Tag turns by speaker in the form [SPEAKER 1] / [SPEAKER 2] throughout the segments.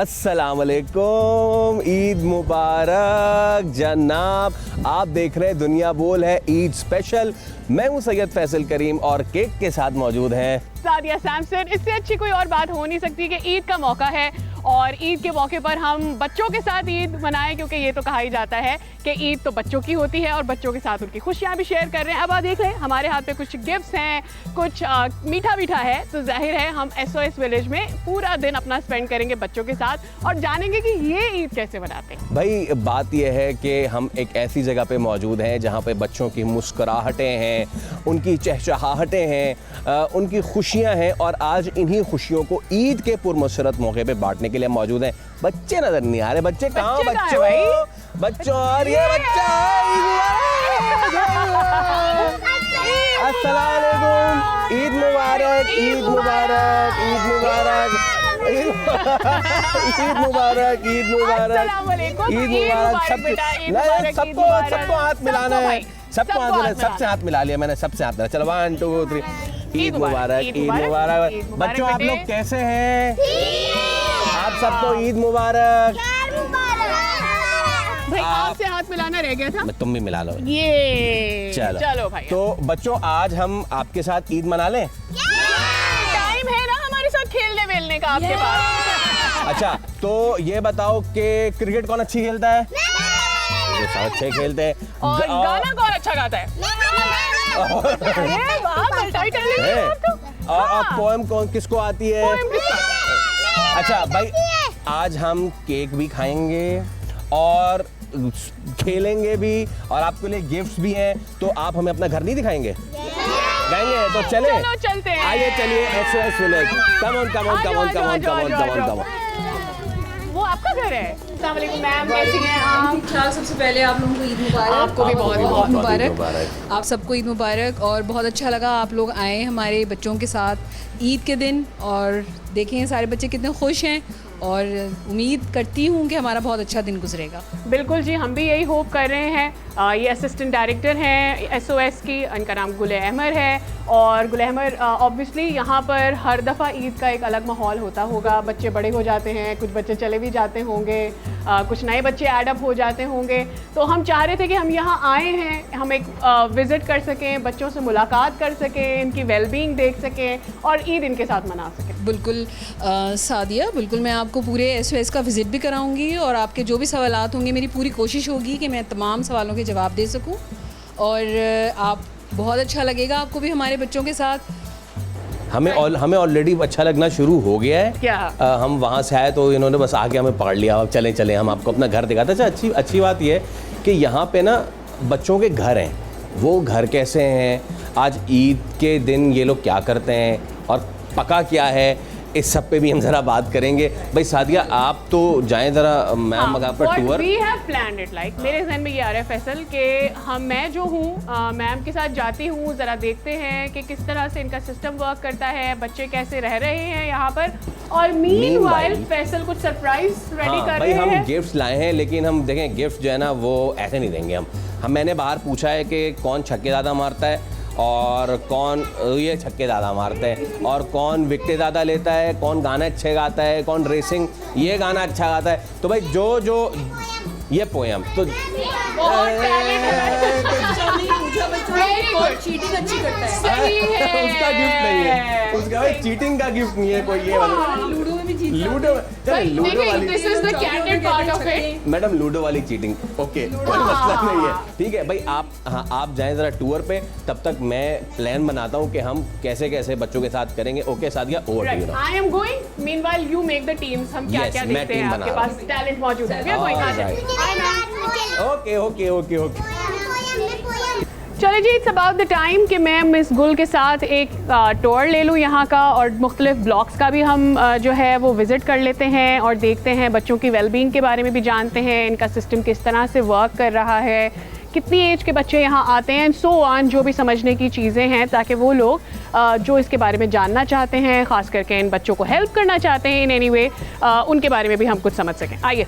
[SPEAKER 1] अस्सलाम वालेकुम, ईद मुबारक जनाब। आप देख रहे हैं दुनिया बोल है ईद स्पेशल। मैं हूं सैयद फैसल करीम और केक के साथ मौजूद हैं
[SPEAKER 2] सादिया सैमसन। इससे अच्छी कोई और बात हो नहीं सकती कि ईद का मौका है और ईद के मौके पर हम बच्चों के साथ ईद मनाएं, क्योंकि ये तो कहा ही जाता है कि ईद तो बच्चों की होती है और बच्चों के साथ उनकी खुशियाँ भी शेयर कर रहे हैं। अब आप देख रहे हैं हमारे हाथ पे कुछ गिफ्ट्स हैं, कुछ मीठा मीठा है, तो जाहिर है हम SOS विलेज में पूरा दिन अपना स्पेंड करेंगे बच्चों के साथ और जानेंगे कि ये ईद कैसे मनाते हैं।
[SPEAKER 1] भाई बात यह है कि हम एक ऐसी जगह पे मौजूद हैं जहाँ पे बच्चों की मुस्कुराहटें हैं, उनकी चहचहाहटें हैं, उनकी खुशियाँ हैं और आज इन्हीं खुशियों को ईद के पुरमसरत मौके पे बांटने के लिए मौजूद हैं। बच्चे नजर नहीं आ रहे, बच्चे कहाँ हो बच्चों? और ये बच्चा अस्सलाम वालेकुम, ईद मुबारक, ईद मुबारक, ईद मुबारक, ईद मुबारक, ईद मुबारक, ईद मुबारक। सबको हाथ मिलाना है, सबको हाथ मिलाना, सबसे हाथ मिला लिया मैंने, सबसे हाथ मिला। चलो 1 2 3 ईद मुबारक, ईद मुबारक। बच्चों आप लोग कैसे हैं? आप सबको ईद मुबारक।
[SPEAKER 2] भाई आपसे हाथ मिलाना रह गया था,
[SPEAKER 1] तुम भी मिला लो।
[SPEAKER 2] ये चलो भाई।
[SPEAKER 1] तो बच्चों आज हम आपके साथ ईद मना लें?
[SPEAKER 2] टाइम है ना हमारे साथ खेलने वेलने का आपके पास?
[SPEAKER 1] अच्छा तो ये बताओ कि क्रिकेट कौन अच्छी खेलता है? ये सब अच्छे खेलते हैं।
[SPEAKER 2] और गाना कौन अच्छा गाता है?
[SPEAKER 1] और पोएम कौन किसको आती है? अच्छा भाई आज हम केक भी खाएंगे और खेलेंगे भी और आपके लिए गिफ्ट्स भी हैं, तो आप हमें अपना घर नहीं दिखाएंगे? जाएंगे तो चले,
[SPEAKER 2] चलते हैं।
[SPEAKER 1] आइए चलिए SOS village. Come on come on come on come on come on come on come on.
[SPEAKER 2] वो आपका घर है? अस्सलाम वालेकुम मैम, कैसी हैं आप?
[SPEAKER 3] ठीक ठाक। सबसे पहले आप लोगों को ईद मुबारक।
[SPEAKER 2] आपको भी बहुत बहुत
[SPEAKER 3] मुबारक। आप सबको ईद मुबारक और बहुत अच्छा लगा आप लोग आए हमारे बच्चों के साथ ईद के दिन और देखें सारे बच्चे कितने खुश हैं और उम्मीद करती हूँ कि हमारा बहुत अच्छा दिन गुजरेगा।
[SPEAKER 2] बिल्कुल जी, हम भी यही होप कर रहे हैं। ये असिस्टेंट डायरेक्टर हैं SOS की, इनका नाम गुल अहमर है और गुल अहमर ऑब्वियसली यहाँ पर हर दफ़ा ईद का एक अलग माहौल होता होगा। बच्चे बड़े हो जाते हैं, कुछ बच्चे चले भी जाते होंगे, कुछ नए बच्चे एडअप हो जाते होंगे, तो हम चाह रहे थे कि हम यहाँ आए हैं, हम एक विज़िट कर सकें, बच्चों से मुलाकात कर सकें, इनकी वेलबींग देख सकें और ईद इनके साथ मना सकें।
[SPEAKER 3] बिल्कुल सादिया, बिल्कुल मैं आपको पूरे SOS का विज़िट भी कराऊंगी और आपके जो भी सवालात होंगे मेरी पूरी कोशिश होगी कि मैं तमाम सवालों के जवाब दे सकूं और आप बहुत अच्छा लगेगा आपको भी हमारे बच्चों के साथ।
[SPEAKER 1] हमें ऑलरेडी अच्छा लगना शुरू हो गया है।
[SPEAKER 2] क्या?
[SPEAKER 1] हम वहाँ से आए तो इन्होंने बस आके हमें पकड़ लिया, अब चलें हम आपको अपना घर दिखाते हैं। अच्छा अच्छी बात यह है कि यहाँ पे ना बच्चों के घर हैं, वो घर कैसे हैं, आज ईद के दिन ये लोग क्या करते हैं और पका क्या है, इस सब पे भी हम ज़रा बात करेंगे। भाई सादिया आप तो जाएं ज़रा मैम पर tour.
[SPEAKER 2] We have planned it, like मेरे जहन में ये आ रहा है फैसल कि मैं जो हूँ मैम के साथ जाती हूँ, ज़रा देखते हैं कि किस तरह से इनका सिस्टम वर्क करता है, बच्चे कैसे रह रहे हैं यहाँ पर, और मीनवाइल फैसल कुछ सरप्राइज रेडी कर रहे हैं।
[SPEAKER 1] हम गिफ्ट्स लाए हैं लेकिन हम देखें गिफ्ट जो है ना वो ऐसे नहीं देंगे हम मैंने बाहर पूछा है कि कौन छक्के ज़्यादा मारता है और कौन ये छक्के ज़्यादा मारते हैं और कौन विकेट ज़्यादा लेता है, कौन गाना अच्छे गाता है, कौन रेसिंग ये गाना अच्छा गाता है। तो भाई जो ये पोएम तो
[SPEAKER 3] चीटिंग अच्छी करता है।
[SPEAKER 2] सही है।
[SPEAKER 1] उसका गिफ्ट नहीं है, उसका भाई चीटिंग का गिफ्ट नहीं है कोई ये वाला।
[SPEAKER 3] लूडो में भी जीत
[SPEAKER 1] लूडो वाली,
[SPEAKER 2] this is the candid part of it.
[SPEAKER 1] Madam ludo वाली चीटिंग ओके, कोई मसला नहीं है, ठीक है भाई। आप जाएं जरा टूर पे, तब तक मैं प्लान बनाता हूँ कि हम कैसे कैसे बच्चों के साथ करेंगे। Okay Sadia over to you.
[SPEAKER 2] I am going, meanwhile you make the teams. हम क्या क्या देखते हैं, आपके पास टैलेंट मौजूद है। We are going.
[SPEAKER 1] Okay okay okay okay
[SPEAKER 2] चलिए जी, इट्स अबाउट द टाइम कि मैं मिस गुल के साथ एक टूर ले लूँ यहाँ का और मुख्तलिफ ब्लॉक्स का भी हम जो है वो विज़िट कर लेते हैं और देखते हैं, बच्चों की वेलबींग के बारे में भी जानते हैं, इनका सिस्टम किस तरह से वर्क कर रहा है, कितनी एज के बच्चे यहाँ आते हैं, सो ऑन, जो भी समझने की चीज़ें हैं, ताकि वो लोग जो इसके बारे में जानना चाहते हैं, ख़ास करके इन बच्चों को हेल्प करना चाहते हैं इन एनी वे, उनके बारे में भी हम कुछ समझ सकें। आइए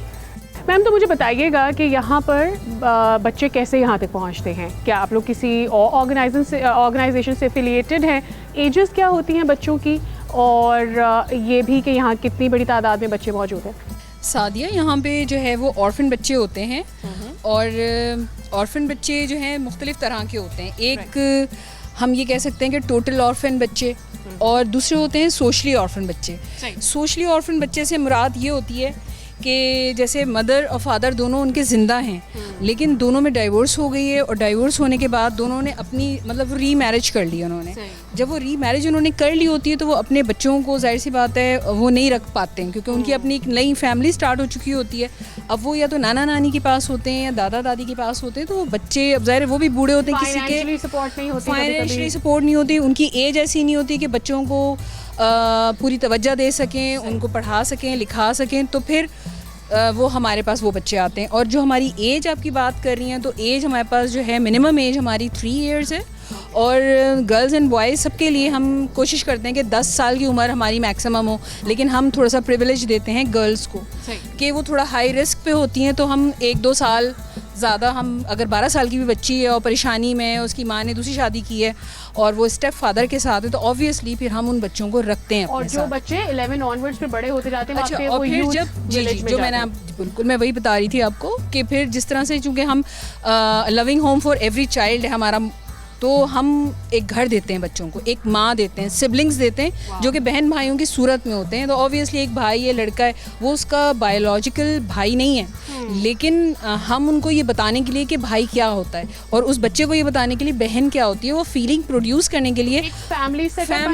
[SPEAKER 2] मैम, तो मुझे बताइएगा कि यहाँ पर बच्चे कैसे यहाँ तक पहुँचते हैं? क्या आप लोग किसी ऑर्गेनाइजेशन से एफिलिएटेड हैं? एजेस क्या होती हैं बच्चों की, और ये भी कि यहाँ कितनी बड़ी तादाद में बच्चे मौजूद हैं?
[SPEAKER 3] सादिया, यहाँ पे जो है वो ऑर्फन बच्चे होते हैं और ऑर्फन बच्चे जो हैं मुख्तलिफ़ तरह के होते हैं। एक हम ये कह सकते हैं कि टोटल ऑर्फन बच्चे और दूसरे होते हैं सोशली ऑर्फन बच्चे। सोशली ऑर्फन बच्चे से मुराद ये होती है कि जैसे मदर और फादर दोनों उनके ज़िंदा हैं लेकिन दोनों में डाइवोर्स हो गई है और डाइवोर्स होने के बाद दोनों ने अपनी मतलब री मैरिज कर ली उन्होंने। जब वो री मैरिज उन्होंने कर ली होती है तो वो अपने बच्चों को जाहिर सी बात है वो नहीं रख पाते हैं क्योंकि उनकी अपनी एक नई फैमिली स्टार्ट हो चुकी होती है। अब वो या तो नाना नानी के पास होते हैं या दादा दादी के पास होते हैं तो वो बच्चे अब ज़ाहिर वो भी बूढ़े होते हैं, किसी के फाइनेंशियली सपोर्ट नहीं होती, उनकी एज ऐसी नहीं होती कि बच्चों को पूरी तवज्जो दे सकें, उनको पढ़ा सकें, लिखा सकें। तो फिर वो हमारे पास वो बच्चे आते हैं। और जो हमारी एज आपकी बात कर रही हैं तो एज हमारे पास जो है मिनिमम एज हमारी 3 इयर्स है और गर्ल्स एंड बॉयज़ सबके लिए हम कोशिश करते हैं कि 10 साल की उम्र हमारी मैक्सिमम हो, लेकिन हम थोड़ा सा प्रिविलेज देते हैं गर्ल्स को कि वो थोड़ा हाई रिस्क पे होती हैं तो हम 1-2 साल ज़्यादा, हम अगर 12 साल की भी बच्ची है और परेशानी में है, उसकी माँ ने दूसरी शादी की है और वो स्टेप फादर के साथ है तो ऑब्वियसली फिर हम उन बच्चों को रखते हैं।
[SPEAKER 2] और जो बच्चे 11 ऑनवर्ड्स पे बड़े होते जाते हैं
[SPEAKER 3] अच्छा, और फिर जब जो मैंने बिल्कुल मैं वही बता रही थी आपको कि फिर जिस तरह से चूँकि हम loving home for every child है हमारा, तो हम एक घर देते हैं बच्चों को, एक माँ देते हैं, सिबलिंग्स देते हैं जो कि बहन भाइयों की सूरत में होते हैं। तो ऑब्वियसली एक भाई है, लड़का है, वो उसका बायोलॉजिकल भाई नहीं है लेकिन हम उनको ये बताने के लिए कि भाई क्या होता है और उस बच्चे को ये बताने के लिए बहन क्या होती है, वो फीलिंग प्रोड्यूस करने के लिए
[SPEAKER 2] फैमिली सेटअप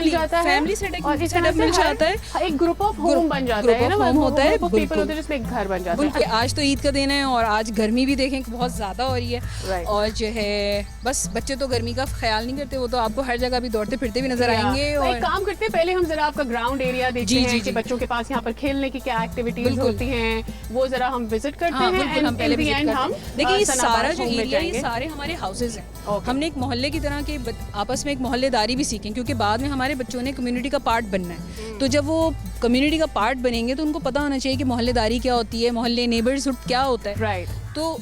[SPEAKER 2] मिल जाता है, एक ग्रुप ऑफ होम बन जाता है ना,
[SPEAKER 3] होता है
[SPEAKER 2] जिसमें एक घर बन जाता है।
[SPEAKER 3] आज तो ईद का दिन है और आज गर्मी भी देखें बहुत ज़्यादा हो रही है और जो है बस बच्चे तो गर्मी का ख्याल नहीं करते, वो तो आपको हर जगह भी दौड़ते फिरते भी नजर आएंगे। और
[SPEAKER 2] एक काम करते हैं, पहले हम जरा आपका ग्राउंड एरिया देखते हैं कि बच्चों के पास यहाँ पर खेलने की क्या एक्टिविटीज होती हैं, वो जरा हम विजिट करते हैं।
[SPEAKER 3] हम पहले देखिए ये सारा जो एरिया ये सारे हमारे हाउसेज हैं। हमने एक मोहल्ले की तरह के आपस में एक मोहल्लेदारी भी सीखें क्योंकि बाद में हमारे बच्चों ने कम्युनिटी का पार्ट बनना है। तो जब वो कम्युनिटी का पार्ट बनेंगे तो उनको पता होना चाहिए कि मोहल्लेदारी क्या होती है, मोहल्ले नेबर्सहुड क्या होता है।
[SPEAKER 2] राइट,
[SPEAKER 3] तो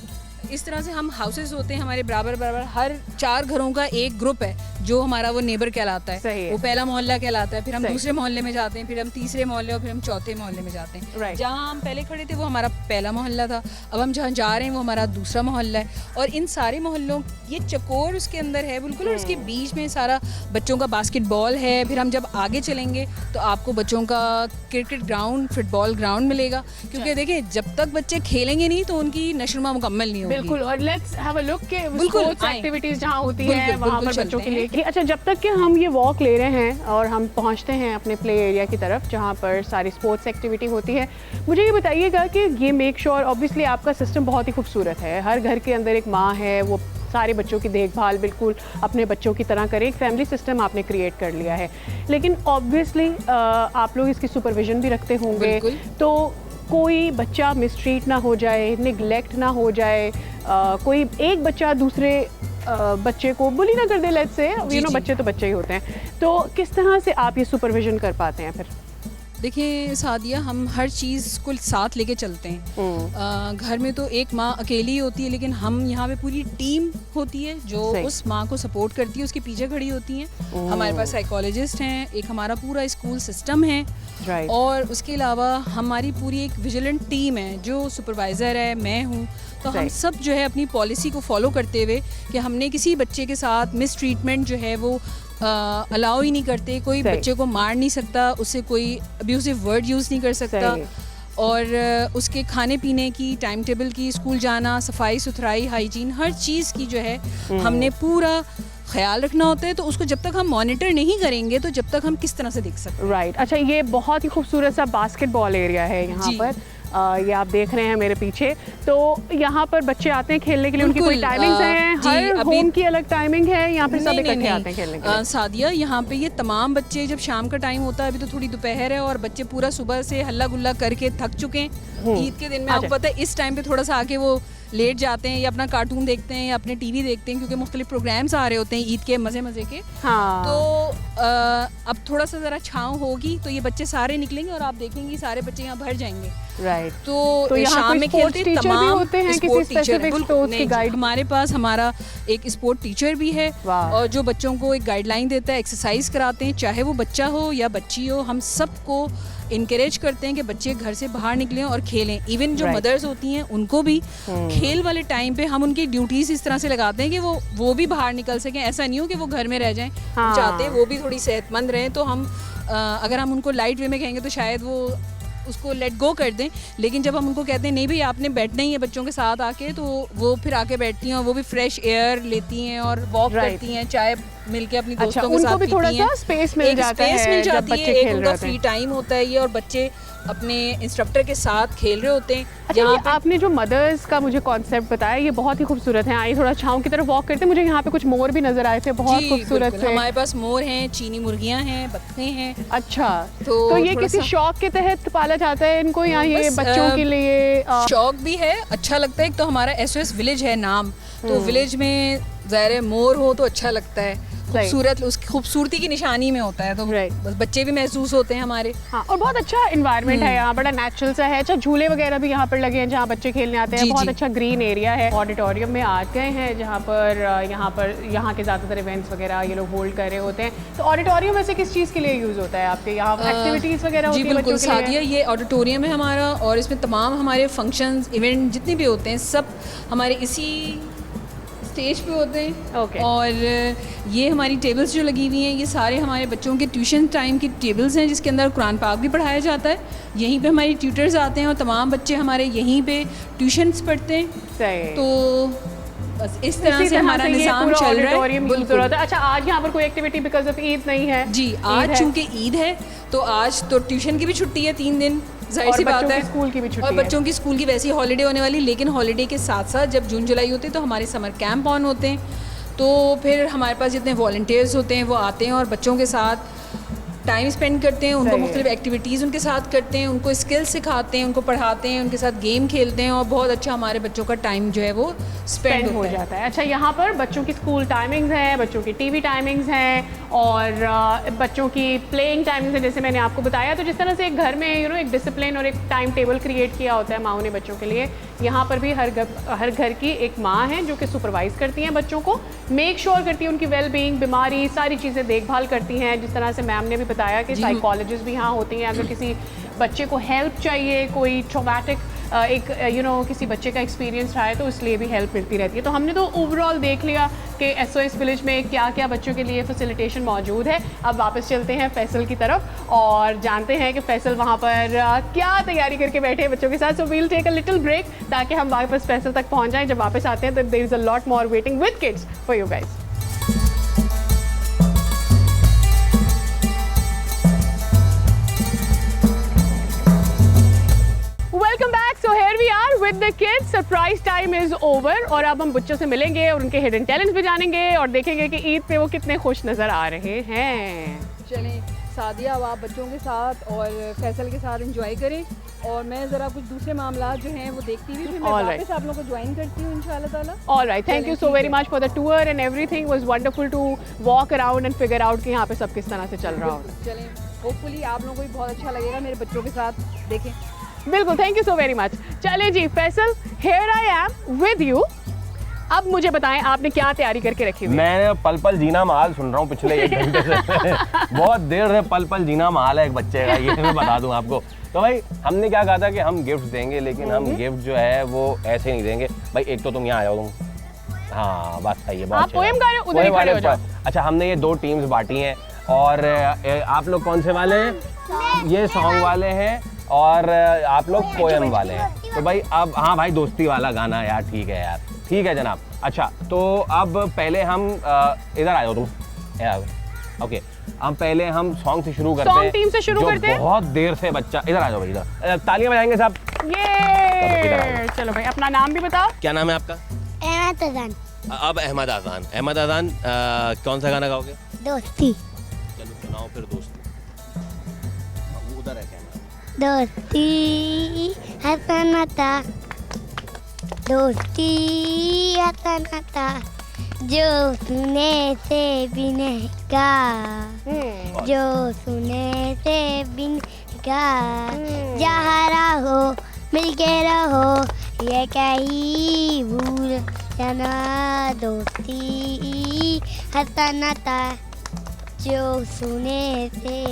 [SPEAKER 3] इस तरह से हम हाउसेज होते हैं हमारे बराबर बराबर, हर 4 घरों का एक ग्रुप है जो हमारा वो नेबर कहलाता है, वो पहला मोहल्ला कहलाता है। फिर हम दूसरे मोहल्ले में जाते हैं, फिर हम तीसरे मोहल्ले और फिर हम चौथे मोहल्ले में जाते हैं। जहाँ हम पहले खड़े थे वो हमारा पहला मोहल्ला था, अब हम जहाँ जा रहे हैं वो हमारा दूसरा मोहल्ला है। और इन सारे मोहल्लों ये चकोर उसके अंदर है बिल्कुल और उसके बीच में सारा बच्चों का बास्केटबॉल है। फिर हम जब आगे चलेंगे तो आपको बच्चों का क्रिकेट ग्राउंड, फुटबॉल ग्राउंड मिलेगा क्योंकि देखिए जब तक बच्चे खेलेंगे नहीं तो उनकी नशोनुमा मुकम्मल नहीं होगी।
[SPEAKER 2] बिल्कुल, और लेट्स हैव अ लुक के स्पोर्ट्स एक्टिविटीज जहाँ होती हैं वहाँ पर बच्चों के लिए। अच्छा, जब तक कि हम ये वॉक ले रहे हैं और हम पहुँचते हैं अपने प्ले एरिया की तरफ जहाँ पर सारी स्पोर्ट्स एक्टिविटी होती है, मुझे ये बताइएगा कि ये मेक श्योर, ऑब्वियसली आपका सिस्टम बहुत ही खूबसूरत है, हर घर के अंदर एक माँ है, वो सारे बच्चों की देखभाल बिल्कुल अपने बच्चों की तरह करे, एक फैमिली सिस्टम आपने क्रिएट कर लिया है। लेकिन ऑब्वियसली आप लोग इसकी सुपरविजन भी रखते होंगे, तो कोई बच्चा मिसट्रीट ना हो जाए, निगलेक्ट ना हो जाए, कोई एक बच्चा दूसरे बच्चे को बुली ना कर दे, लेट्स से यू नो बच्चे तो बच्चे ही होते हैं, तो किस तरह से आप ये सुपरविजन कर पाते हैं? फिर
[SPEAKER 3] देखिए सादिया, हम हर चीज़ को साथ लेके चलते हैं। घर में तो एक माँ अकेली होती है लेकिन हम यहाँ पे पूरी टीम होती है जो उस माँ को सपोर्ट करती है, उसके पीछे खड़ी होती हैं। हमारे पास साइकोलॉजिस्ट हैं, एक हमारा पूरा स्कूल सिस्टम है और उसके अलावा हमारी पूरी एक विजिलेंट टीम है जो सुपरवाइज़र है, मैं हूँ। तो हम सब जो है अपनी पॉलिसी को फॉलो करते हुए कि हमने किसी बच्चे के साथ मिस ट्रीटमेंट जो है वो अलाउ ही नहीं करते। कोई बच्चे को मार नहीं सकता, उससे कोई अब्यूसिव वर्ड यूज़ नहीं कर सकता और उसके खाने पीने की, टाइम टेबल की, स्कूल जाना, सफाई सुथराई, हाइजीन, हर चीज़ की जो है हमने पूरा ख्याल रखना होता है। तो उसको जब तक हम मॉनिटर नहीं करेंगे तो जब तक हम किस तरह से देख सकते हैं।
[SPEAKER 2] राइट, अच्छा, ये बहुत ही खूबसूरत सा बास्केटबॉल एरिया है यहाँ पर, ये आप देख रहे हैं मेरे पीछे, तो यहाँ पर बच्चे आते हैं खेलने के लिए, उनकी कोई टाइमिंग्स हैं? हर होम की अलग टाइमिंग है या फिर सब इकट्ठे आते हैं खेलने के लिए?
[SPEAKER 3] सादिया, यहाँ पे ये तमाम बच्चे जब शाम का टाइम होता है, अभी तो थोड़ी दोपहर है और बच्चे पूरा सुबह से हल्ला गुल्ला करके थक चुके हैं। ईद के दिन में आपको पता है इस टाइम पे थोड़ा सा आके वो लेट जाते हैं या अपना कार्टून देखते हैं या अपने टीवी देखते हैं क्योंकि मुख्तलिफ प्रोग्राम्स आ रहे होते हैं ईद के मज़े मज़े के।
[SPEAKER 2] हाँ।
[SPEAKER 3] तो अब थोड़ा सा ज़रा छाँव होगी तो ये बच्चे सारे निकलेंगे और आप देखेंगे सारे बच्चे यहाँ भर जाएंगे।
[SPEAKER 2] राइट।
[SPEAKER 3] तो
[SPEAKER 2] यहाँ
[SPEAKER 3] शाम
[SPEAKER 2] कोई
[SPEAKER 3] में
[SPEAKER 2] स्पोर्ट्स
[SPEAKER 3] खेलते
[SPEAKER 2] टीचर भी
[SPEAKER 3] तमाम
[SPEAKER 2] होते हैं किसी
[SPEAKER 3] स्पोर्ट टीचर,
[SPEAKER 2] स्पेसिफिक स्पोर्ट्स के गाइड?
[SPEAKER 3] हमारे पास हमारा एक स्पोर्ट टीचर भी है
[SPEAKER 2] वाह।
[SPEAKER 3] और जो बच्चों को एक गाइडलाइन देता है, एक्सरसाइज कराते हैं, चाहे वो बच्चा हो या बच्ची हो, हम सबको इनकरेज करते हैं कि बच्चे घर से बाहर निकलें और खेलें। इवन जो
[SPEAKER 2] Right.
[SPEAKER 3] मदर्स होती हैं उनको भी खेल वाले टाइम पे हम उनकी ड्यूटीज इस तरह से लगाते हैं कि वो भी बाहर निकल सकें। ऐसा नहीं हो कि वो घर में रह जाएं।
[SPEAKER 2] हाँ।
[SPEAKER 3] हम चाहते हैं वो भी थोड़ी सेहतमंद रहें। तो हम अगर हम उनको लाइट वे में कहेंगे तो शायद वो उसको लेट गो कर दें, लेकिन जब हम उनको कहते हैं नहीं भाई आपने बैठना ही है बच्चों के साथ आके, तो वो फिर आके बैठती हैं और वो भी फ्रेश एयर लेती हैं और वॉक
[SPEAKER 2] Right.
[SPEAKER 3] करती हैं, चाय मिलके अपनी
[SPEAKER 2] अच्छा,
[SPEAKER 3] दोस्तों के
[SPEAKER 2] उनको
[SPEAKER 3] साथ
[SPEAKER 2] भी थोड़ा
[SPEAKER 3] पीती हैं।
[SPEAKER 2] सा स्पेस मिल जाता है
[SPEAKER 3] स्पेस मिल
[SPEAKER 2] जब
[SPEAKER 3] जाती
[SPEAKER 2] बच्चे
[SPEAKER 3] है, एक
[SPEAKER 2] खेल
[SPEAKER 3] उनका
[SPEAKER 2] रहे होते
[SPEAKER 3] फ्री
[SPEAKER 2] हैं।
[SPEAKER 3] टाइम होता है ये, और बच्चे अपने इंस्ट्रक्टर के साथ खेल रहे होते हैं।
[SPEAKER 2] अच्छा,
[SPEAKER 3] यहाँ
[SPEAKER 2] ये आपने जो मदर्स का मुझे कॉन्सेप्ट बताया ये बहुत ही खूबसूरत है। आइए थोड़ा छाँव की तरफ वॉक करते हैं। मुझे यहाँ पे कुछ मोर भी नजर आए थे, बहुत
[SPEAKER 3] जी,
[SPEAKER 2] खूबसूरत
[SPEAKER 3] बिल्कुल।
[SPEAKER 2] से।
[SPEAKER 3] हमारे पास मोर हैं, चीनी मुर्गियाँ हैं, बत्तखें हैं।
[SPEAKER 2] अच्छा,
[SPEAKER 3] तो
[SPEAKER 2] तो ये
[SPEAKER 3] थोड़ा
[SPEAKER 2] किसी
[SPEAKER 3] सा-
[SPEAKER 2] शौक के तहत पाला जाता है इनको या ये
[SPEAKER 3] बस,
[SPEAKER 2] बच्चों के लिए
[SPEAKER 3] शौक भी है, अच्छा लगता है। एक तो हमारा SOS विलेज है नाम, तो विलेज में ज़ाहिर मोर हो तो अच्छा लगता है, खूबसूरत, उसकी खूबसूरती की निशानी में होता है, तो
[SPEAKER 2] Right.
[SPEAKER 3] बस बच्चे भी महसूस होते हैं हमारे।
[SPEAKER 2] हाँ, और बहुत अच्छा इन्वायरमेंट है यहाँ, बड़ा नेचुरल सा है। अच्छा, झूले वगैरह भी यहाँ पर लगे हैं जहाँ बच्चे खेलने आते हैं।
[SPEAKER 3] जी,
[SPEAKER 2] बहुत
[SPEAKER 3] जी।
[SPEAKER 2] अच्छा ग्रीन एरिया है। ऑडिटोरियम में आ गए हैं जहाँ पर यहाँ के ज़्यादातर इवेंट्स वगैरह ये लोग होल्ड कर रहे होते हैं। तो ऑडिटोरियम वैसे किस चीज़ के लिए यूज़ होता है आपके यहाँ? एक्टिविटीज़ वगैरह
[SPEAKER 3] जी
[SPEAKER 2] होती है
[SPEAKER 3] बिल्कुल
[SPEAKER 2] बच्चों के लिए?
[SPEAKER 3] सादिया, ये ऑडिटोरियम है हमारा और इसमें तमाम हमारे फंक्शंस इवेंट जितने भी होते हैं सब हमारे इसी स्टेज पे होते हैं।
[SPEAKER 2] Okay.
[SPEAKER 3] और ये हमारी टेबल्स जो लगी हुई हैं ये सारे हमारे बच्चों के ट्यूशन टाइम की टेबल्स हैं जिसके अंदर कुरान पाक भी पढ़ाया जाता है। यहीं पे हमारी ट्यूटर्स आते हैं और तमाम बच्चे हमारे यहीं पे ट्यूशन्स पढ़ते हैं।
[SPEAKER 2] सही।
[SPEAKER 3] तो बस इस तरह
[SPEAKER 2] इसी
[SPEAKER 3] से हमारा
[SPEAKER 2] ये
[SPEAKER 3] निज़ाम
[SPEAKER 2] पूरा
[SPEAKER 3] चल रहा है।
[SPEAKER 2] ऑडिटोरियम यूज़
[SPEAKER 3] बिल्कुल।
[SPEAKER 2] होता है। अच्छा, आज यहाँ पर कोई एक्टिविटी बिकॉज ऑफ ईद नहीं है?
[SPEAKER 3] जी,
[SPEAKER 2] ईद
[SPEAKER 3] आज
[SPEAKER 2] है।
[SPEAKER 3] चूंकि ईद है तो आज तो ट्यूशन की भी छुट्टी है 3 दिन, जाहिर
[SPEAKER 2] और
[SPEAKER 3] सी बात
[SPEAKER 2] बच्चों
[SPEAKER 3] है।
[SPEAKER 2] की स्कूल की भी छुट्टी
[SPEAKER 3] और
[SPEAKER 2] है।
[SPEAKER 3] बच्चों की स्कूल की वैसी हॉलीडे होने वाली, लेकिन हॉलीडे के साथ साथ जब जून जुलाई होते हैं तो हमारे समर कैंप ऑन होते हैं। तो फिर हमारे पास जितने वॉलंटियर्स होते हैं वो आते हैं और बच्चों के साथ टाइम स्पेंड करते हैं, उनको
[SPEAKER 2] सही है।
[SPEAKER 3] मुख्तलिफ एक्टिविटीज़ उनके साथ करते हैं, उनको स्किल्स सिखाते हैं, उनको पढ़ाते हैं, उनके साथ गेम खेलते हैं और बहुत अच्छा हमारे बच्चों का टाइम जो है वो स्पेंड
[SPEAKER 2] हो जाता है। अच्छा, यहाँ पर बच्चों की स्कूल टाइमिंग्स हैं, बच्चों की टीवी टाइमिंग्स हैं और बच्चों की प्लेइंग टाइमिंग्स हैं, जैसे मैंने आपको बताया। तो जिस तरह से एक घर में एक डिसिप्लिन और एक टाइम टेबल क्रिएट किया होता है माओ ने बच्चों के लिए, यहाँ पर भी हर घर की एक माँ है जो कि सुपरवाइज करती हैं बच्चों को, मेक श्योर करती है उनकी वेल बीइंग, बीमारी, सारी चीज़ें देखभाल करती हैं। जिस तरह से मैम ने भी बताया कि साइकोलॉजिस्ट भी यहाँ होती हैं। अगर किसी बच्चे को हेल्प चाहिए, कोई ट्रॉमेटिक किसी बच्चे का एक्सपीरियंस रहा है तो इसलिए भी हेल्प मिलती रहती है। तो हमने तो ओवरऑल देख लिया कि SOS विलेज में क्या क्या बच्चों के लिए फैसिलिटेशन मौजूद है। अब वापस चलते हैं फैसल की तरफ और जानते हैं कि फैसल वहाँ पर क्या तैयारी करके बैठे हैं बच्चों के साथ। So we'll take a little break ताकि हम वापस फैसल तक पहुँच जाएँ। जब वापस आते हैं तो there is a lot more waiting with kids for you guys. Welcome back. So here we are with the kids. Surprise time is over और अब हम बच्चों से मिलेंगे और उनके हिडन टैलेंट्स भी जानेंगे और देखेंगे कि ईद पे वो कितने खुश नजर आ रहे हैं।
[SPEAKER 3] चलें सादिया, अब आप बच्चों के साथ और फैसल के साथ एंजॉय करें और मैं ज़रा कुछ दूसरे मामला जो हैं वो देखती हुई फिर मैं
[SPEAKER 2] All right.
[SPEAKER 3] वापस आप लोगों को ज्वाइन करती हूँ इंशाल्लाह ताला।
[SPEAKER 2] All right, thank you so very much for the tour and everything was wonderful to walk around and figure out कि यहाँ पे सब किस तरह से चल रहा होगा।
[SPEAKER 3] चलें, होपफुली आप लोगों को भी बहुत अच्छा लगेगा मेरे बच्चों के साथ देखें।
[SPEAKER 2] बिल्कुल, thank you so very much. चलिए जी Faisal, here I am with you. अब मुझे बताएं आपने क्या तैयारी करके रखी हुई है?
[SPEAKER 1] मैं पल पल जीना महाल सुन रहा हूँ पिछले 1 घंटे से बहुत देर से पल पल जीना महाल है एक बच्चे का, ये मैं बता दूं आपको। तो भाई हमने क्या कहा था कि हम गिफ्ट देंगे, लेकिन हम गिफ्ट जो है वो ऐसे नहीं देंगे। भाई एक तो तुम यहाँ आ जाओ तुम, हाँ बात सही है, बहुत
[SPEAKER 2] आप पोएम गा रहे हो, उधर ही खड़े हो जाओ।
[SPEAKER 1] अच्छा, हमने ये 2 टीम्स बांटी हैं और आप लोग कौन से वाले हैं? ये सॉन्ग वाले हैं और आप लोग पोएम वाले हैं। तो भाई अब हाँ भाई दोस्ती वाला गाना यार, ठीक है यार, ठीक है जनाब। अच्छा, तो अब पहले हम इधर आ जाओ तुम यार, ओके। हम पहले हम सॉन्ग से शुरू करते हैं।
[SPEAKER 2] सॉन्ग टीम से शुरू करते हैं।
[SPEAKER 1] बहुत देर से बच्चा, इधर आ जाओ भाई, इधर तालियां बजाएंगे साहब।
[SPEAKER 2] ये चलो भाई, अपना नाम भी बताओ।
[SPEAKER 1] क्या नाम है आपका?
[SPEAKER 4] अहमद अजान।
[SPEAKER 1] अब अहमद आजान। अहमद आजान, कौन सा गाना गाओगे?
[SPEAKER 4] दोस्ती।
[SPEAKER 1] चलो सुनाओ फिर दोस्ती। उधर है कैमरा।
[SPEAKER 4] दोस्ती हसन नाता, दोस्ती हसन नाता, जो सुने से बिनगा, जो सुने से बिनगा, जहाँ रहो मिलके रहो, ये कहीं भूल जाना दोस्ती, हंसता नाता जो सुने से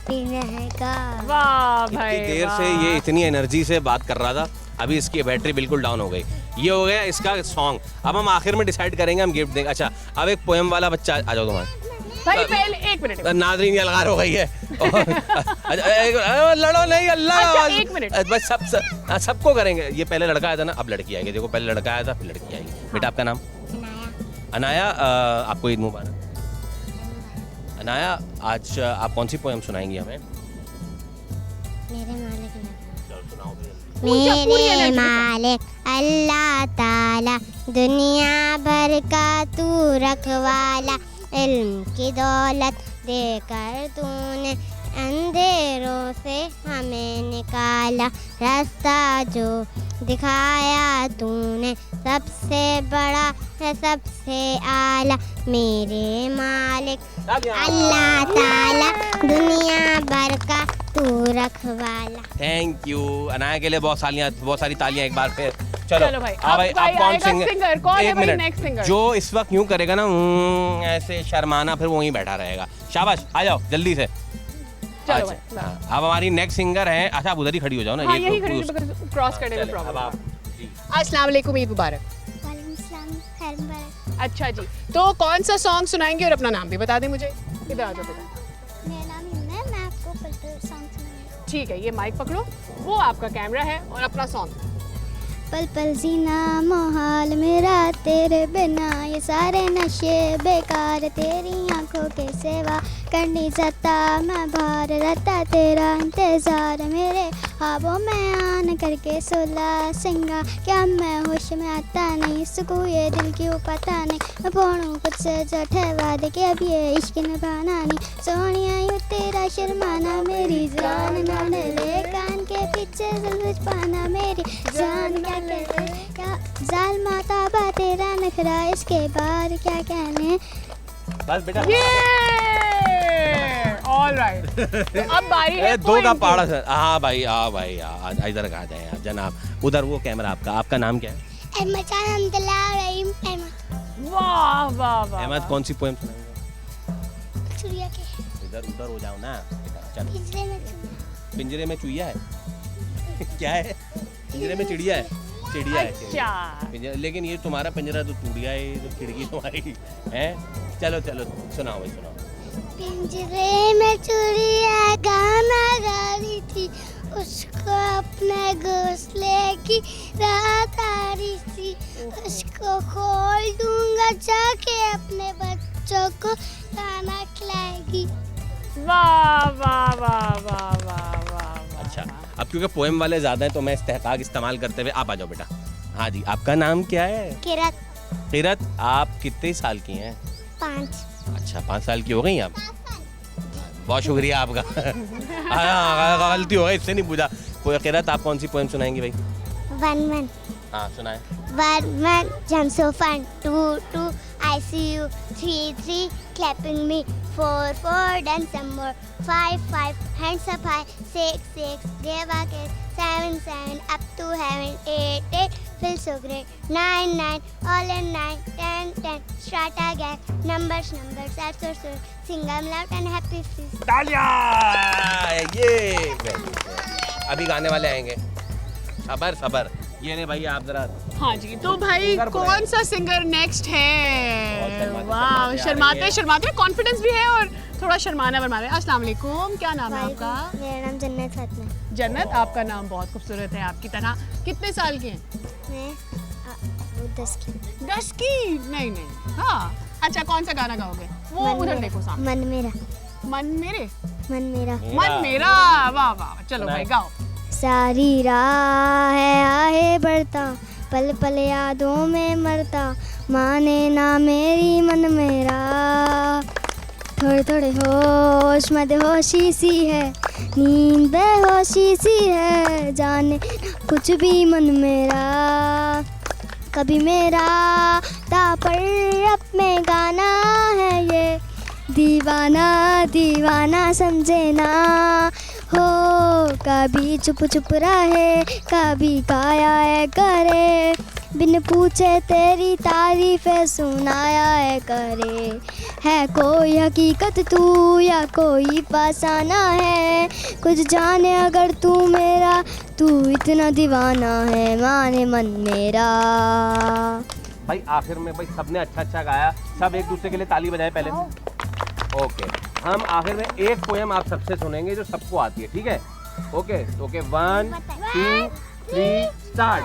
[SPEAKER 4] बिनगा।
[SPEAKER 2] वाह
[SPEAKER 1] इतनी
[SPEAKER 2] भाई
[SPEAKER 1] देर
[SPEAKER 2] वाह।
[SPEAKER 1] से ये इतनी एनर्जी से बात कर रहा था, अभी इसकी बैटरी बिल्कुल डाउन हो गई। ये हो गया इसका सॉन्ग। अब हम आखिर में डिसाइड करेंगे हम गिफ्ट देंगे। अच्छा अब एक पोएम वाला बच्चा आ जाओ तुम्हारे।
[SPEAKER 2] भाई पहले एक मिनट
[SPEAKER 1] नादरीन अलगार हो गई है। लड़ो नहीं अल्लाह
[SPEAKER 2] अच्छा,
[SPEAKER 1] आवाज़।
[SPEAKER 2] एक मिनट।
[SPEAKER 1] बस सबको करेंगे। ये पहले लड़का आया था ना, अब लड़की आएगी। देखो पहले लड़का आया था फिर लड़की आएगी। बेटा आपका नाम? अनाया। आपको ईद मुबारक। अनाया आज आप कौन सी पोएम सुनाएंगी हमें?
[SPEAKER 4] मेरे मालिक ने,
[SPEAKER 1] चलो सुनाओ फिर।
[SPEAKER 4] मेरे मालिक अल्लाह ताला, दुनिया भर का तू रखवाला, इल्म की दौलत देकर तूने अंधेरों से हमें निकाला, रास्ता जो दिखाया तूने सबसे बड़ा है सबसे आला, मेरे मालिक अल्लाह ताला, दुनिया भर का तू रखवाला।
[SPEAKER 1] थैंक यू अनाया के लिए बहुत सारी तालियां एक बार फिर।
[SPEAKER 2] चलो भाई,
[SPEAKER 1] हाँ भाई,
[SPEAKER 2] अब भाई
[SPEAKER 1] आप कौन
[SPEAKER 2] आएगा सिंगर? कौन है
[SPEAKER 1] एक
[SPEAKER 2] भाई
[SPEAKER 1] मिनट।
[SPEAKER 2] next singer?
[SPEAKER 1] जो इस वक्त यूं करेगा ना ऐसे शर्माना, फिर वहीं बैठा रहेगा। शाबाश आ जाओ जल्दी से।
[SPEAKER 2] चलो
[SPEAKER 1] अच्छा,
[SPEAKER 2] भाई,
[SPEAKER 1] हाँ, अब हमारी नेक्स्ट सिंगर है। अच्छा आप उधर ही खड़ी हो जाओ ना।
[SPEAKER 2] हाँ
[SPEAKER 1] ये
[SPEAKER 2] यही
[SPEAKER 1] तो
[SPEAKER 2] खड़ी
[SPEAKER 1] उस-
[SPEAKER 2] क्रॉस करने में
[SPEAKER 1] चले, अब
[SPEAKER 2] प्रॉब्लम।
[SPEAKER 1] आप जी।
[SPEAKER 2] अस्सलाम वालेकुम, ईद मुबारक।
[SPEAKER 4] वालेकुम सलाम, खैर मुबारक।
[SPEAKER 2] अच्छा जी, तो कौन सा सॉन्ग सुनाएंगे और अपना नाम भी बता दें मुझे। इधर आ जाओ बेटा।
[SPEAKER 4] मेरा नाम हिना है, मैं आपको पल सॉन्ग सुनाऊंगी।
[SPEAKER 2] ठीक है, ये माइक पकड़ो, वो आपका कैमरा है और अपना सॉन्ग।
[SPEAKER 4] पल पल जीना मोहाल मेरा तेरे बिना, ये सारे नशे बेकार, तेरी आंखों के सेवा करनी सत्ता, मैं बाहर रहता तेरा इंतजार, मेरे ख्वाबों में आन करके सोला सिंगा, क्या मैं होश में आता नहीं, सुकून ये दिल क्यों पता नहीं, मैं पढ़ूँ खुद से जो ठहवा दे कि अब ये इश्क निभाना नहीं, सोनिया यूँ तेरा शर्माना, मेरी जान ना ले कान के पीछे समझ पाना, मेरी जान क्या जाल माता बा तेरा नखरा, इसके बाद क्या कहने।
[SPEAKER 1] बस बेटा
[SPEAKER 2] ये ऑलराइट, तो अब बारी है
[SPEAKER 1] दो का
[SPEAKER 2] poem की।
[SPEAKER 1] पाड़ा सर। हाँ भाई इधर आ जाए आप जनाब। उधर वो कैमरा आपका। आपका नाम क्या है?
[SPEAKER 4] अहमद जान अब्दुल्ला रहीम अहमद।
[SPEAKER 2] वाह वाह वाह।
[SPEAKER 1] अहमद कौन सी पोएम सुनाएंगे?
[SPEAKER 4] सूर्या के
[SPEAKER 1] उधर हो जाओ ना बेटा। चलो
[SPEAKER 4] पिंजरे में चूहा।
[SPEAKER 1] पिंजरे में चूहिया है। क्या है? पिंजरे में चिड़िया है। चिड़िया है चिड़िया।
[SPEAKER 2] अच्छा,
[SPEAKER 1] लेकिन ये तुम्हारा पिंजरा तो टूट गया है, ये तो खिड़की तुम्हारी है। चलो सुनाओ भाई सुनाओ।
[SPEAKER 4] पिंजरे में चूड़िया गाना गा रही थी, उसको अपने घोंसले की रात आ रही थी, उसको खोल दूंगा जाके अपने बच्चों को खाना खिलाएगी।
[SPEAKER 2] वाह वाह वाह वाह वाह वाह।
[SPEAKER 1] अच्छा अब क्योंकि पोएम वाले ज़्यादा हैं तो मैं इस्तेहकाक इस्तेमाल करते हुए आप आ जाओ बेटा। हाँ जी आपका नाम क्या है?
[SPEAKER 4] किरत।
[SPEAKER 1] किरत आप कितने साल की हैं?
[SPEAKER 4] 5
[SPEAKER 1] अच्छा 5 साल की हो गई आप। बहुत शुक्रिया आपका। हाँ गलती हो गई, इससे नहीं पूछा। किरत आप कौन सी पोएम सुनाएंगी भाई?
[SPEAKER 4] 1
[SPEAKER 1] हाँ सुनाए।
[SPEAKER 4] 1 jump so fun, 2 I see you, 3 clapping me, 4 dance some more, 5 hands up high, 6 give a kiss, 7 up to heaven, 8 feel so great, 9 all in 9, 10 start again, numbers are so sing them loud and happy feast.
[SPEAKER 1] तालियां! ये अभी गाने वाले आएंगे। सबर ये नहीं भाई आप जरा।
[SPEAKER 2] हाँ जी, तो भाई
[SPEAKER 1] सिंगर
[SPEAKER 2] कौन
[SPEAKER 1] बुलाएं।
[SPEAKER 2] सा सिंगर नेक्स्ट है?
[SPEAKER 1] बहुत
[SPEAKER 2] वाह,
[SPEAKER 1] शर्माते
[SPEAKER 2] शर्माते कॉन्फिडेंस भी है और थोड़ा शर्माना है। अस्सलाम वालेकुम, क्या नाम है आपका?
[SPEAKER 4] मेरा नाम जन्नत फातिमा है।
[SPEAKER 2] जन्नत, आपका नाम बहुत खूबसूरत है आपकी तरह। कितने साल की हैं?
[SPEAKER 4] मैं 10 की।
[SPEAKER 2] 10 की? नहीं हाँ। अच्छा कौन सा गाना गाओगे? वो
[SPEAKER 4] मन
[SPEAKER 2] उधर
[SPEAKER 4] मेरा,
[SPEAKER 2] देखो सामने।
[SPEAKER 4] मन मेरा,
[SPEAKER 2] मन मेरे,
[SPEAKER 4] मन मेरा।
[SPEAKER 2] मन मेरा। वाह वाह, चलो भाई गाओ।
[SPEAKER 4] सारी राह है आहे बढ़ता, पल पल यादों में मरता, माने ना मेरी मन मेरा, थोड़े थोड़े होश मदहोशी सी है, नींद बेहोशी सी है, जाने कुछ भी मन मेरा। कभी मेरा तापर अब में गाना है ये, दीवाना दीवाना समझे ना हो, कभी चुप चुप रहे कभी गाया है करे, बिन पूछे तेरी तारीफ़ें सुनाया है करे, है कोई हकीकत तू या कोई फसाना है, कुछ जाने अगर तू मेरा, तू इतना दीवाना है माने मन मेरा।
[SPEAKER 1] भाई आखिर में भाई सबने अच्छा गाया, सब एक दूसरे के लिए ताली बजाए पहले। ओके, हम आखिर में एक पोएम आप सबसे सुनेंगे जो सबको आती है, ठीक है? Okay 1 2 3 start.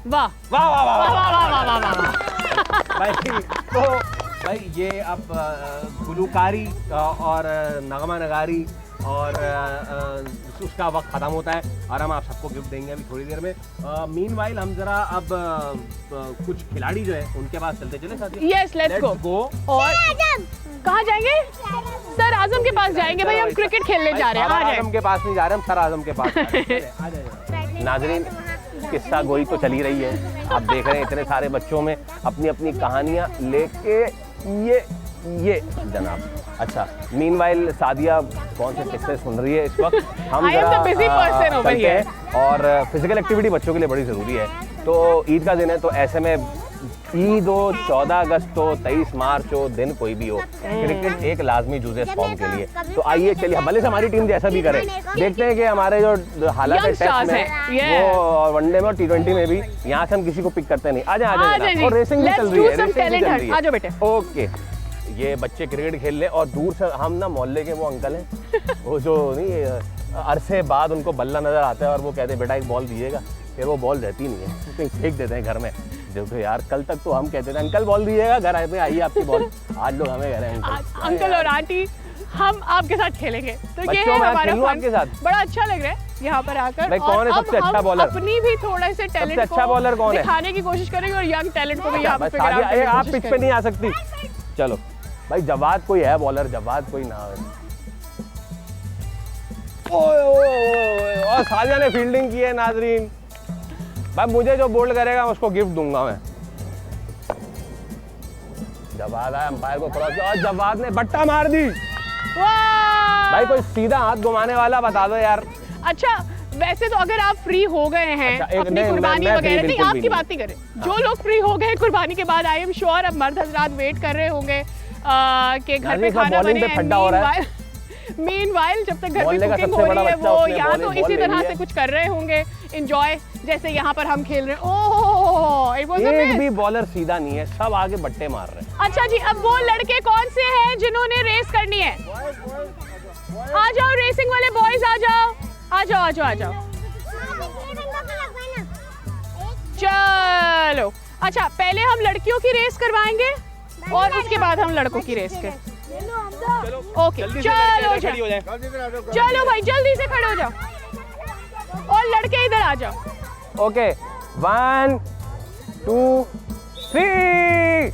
[SPEAKER 2] वाह
[SPEAKER 1] वाह वाह वाह
[SPEAKER 2] वाह वाह वाह वाह वाह।
[SPEAKER 1] भाई तो भाई ये अब गुलूकारी और नगमा नगारी और उसका वक्त ख़त्म होता है और हम आप सबको गिफ्ट देंगे अभी थोड़ी देर में। मीनवाइल हम जरा अब कुछ खिलाड़ी जो है उनके पास चलते चले साथी।
[SPEAKER 2] Yes let's go. और कहाँ जाएंगे? सर आजम के पास जाएंगे भाई, हम क्रिकेट खेलने जा रहे हैं। आ
[SPEAKER 1] आजम के पास नहीं जा रहे, हम सर आजम के पास जा रहे हैं। नाजरीन किस्सा गोई तो चली रही है, आप देख रहे हैं इतने सारे बच्चों में अपनी अपनी कहानियां लेके ये जनाब। अच्छा मीनवाइल सादिया कौन से किस्से सुन रही है इस वक्त? हम जरा चलते हैं और फिजिकल एक्टिविटी बच्चों के लिए बड़ी ज़रूरी है। तो ईद का दिन है, तो ऐसे में ईद हो, 14 अगस्त हो, 23 मार्च हो, दिन कोई भी हो, क्रिकेट एक लाजमी जुज़ है फॉर्म के लिए। तो आइए चलिए, भले से हमारी टीम जैसा भी करे, देखते हैं कि हमारे जो हालात है टेस्ट में वो वनडे में और T20 में भी, यहाँ से हम किसी को पिक करते नहीं। आ जाए और रेसिंग भी चल रही है। ओके, ये बच्चे क्रिकेट खेल ले और दूर से हम ना मोहल्ले के वो अंकल हैं वो जो नहीं अरसे बाद उनको बल्ला नजर आता है और वो कहते हैं बेटा एक बॉल दीजिएगा, फिर वो बॉल रहती नहीं है, कहीं फेंक देते हैं घर में। देखो यार कल तक तो हम कहते थे अंकल बॉल दीजिएगा, घर आए आइए आपकी बॉल, आज लोग हमें कह रहे हैं
[SPEAKER 2] अंकल और आंटी हम आपके साथ खेलेंगे। तो ये है हमारा
[SPEAKER 1] आपके साथ,
[SPEAKER 2] बड़ा अच्छा लग रहा है यहाँ पर आकर।
[SPEAKER 1] भाई कौन है सबसे अच्छा बॉलर?
[SPEAKER 2] अपनी भी थोड़े से टैलेंट
[SPEAKER 1] अच्छा बॉलर कौन है
[SPEAKER 2] दिखाने की कोशिश करेंगे और यंग टैलेंट को भी यहाँ पे
[SPEAKER 1] आप पिच पे नहीं आ सकती। चलो भाई जवाद कोई है बॉलर, जवाद कोई ना है। और सादिया ने फील्डिंग की है नाजरीन। भाई मुझे जो बोल्ड करेगा उसको गिफ्ट दूंगा मैं। जवाद आया अंपायर को क्रॉस और जवाद ने बट्टा मार दी। भाई कोई सीधा हाथ घुमाने वाला बता दो यार।
[SPEAKER 2] अच्छा वैसे तो अगर आप फ्री हो गए हैं अपनी कुर्बानी वगैरह, नहीं आपकी बात नहीं करें, जो लोग फ्री हो गए कुर्बानी के बाद, आई एम श्योर अब मर्द हजरात वेट कर रहे होंगे कि घर पे खाना बने। मीनवाइल जब तक घर पे कुकिंग हो रही है वो यहाँ तो इसी तरह से कुछ कर रहे होंगे एंजॉय, जैसे यहाँ पर हम खेल रहे हैं। ओह
[SPEAKER 1] एक भी बॉलर सीधा नहीं है, सब आगे बट्टे मार रहे हैं।
[SPEAKER 2] अच्छा जी, अब वो लड़के कौन से हैं जिन्होंने रेस करनी है? आ जाओ रेसिंग वाले बॉयज, आ जाओ आ जाओ आ जाओ आ जाओ। चलो अच्छा पहले हम लड़कियों की रेस करवाएंगे और उसके बाद हम लड़कों की रेस के। ओके चलो भाई जल्दी से खड़े हो जाओ और लड़के इधर आ जाओ।
[SPEAKER 1] ओके 1 2 3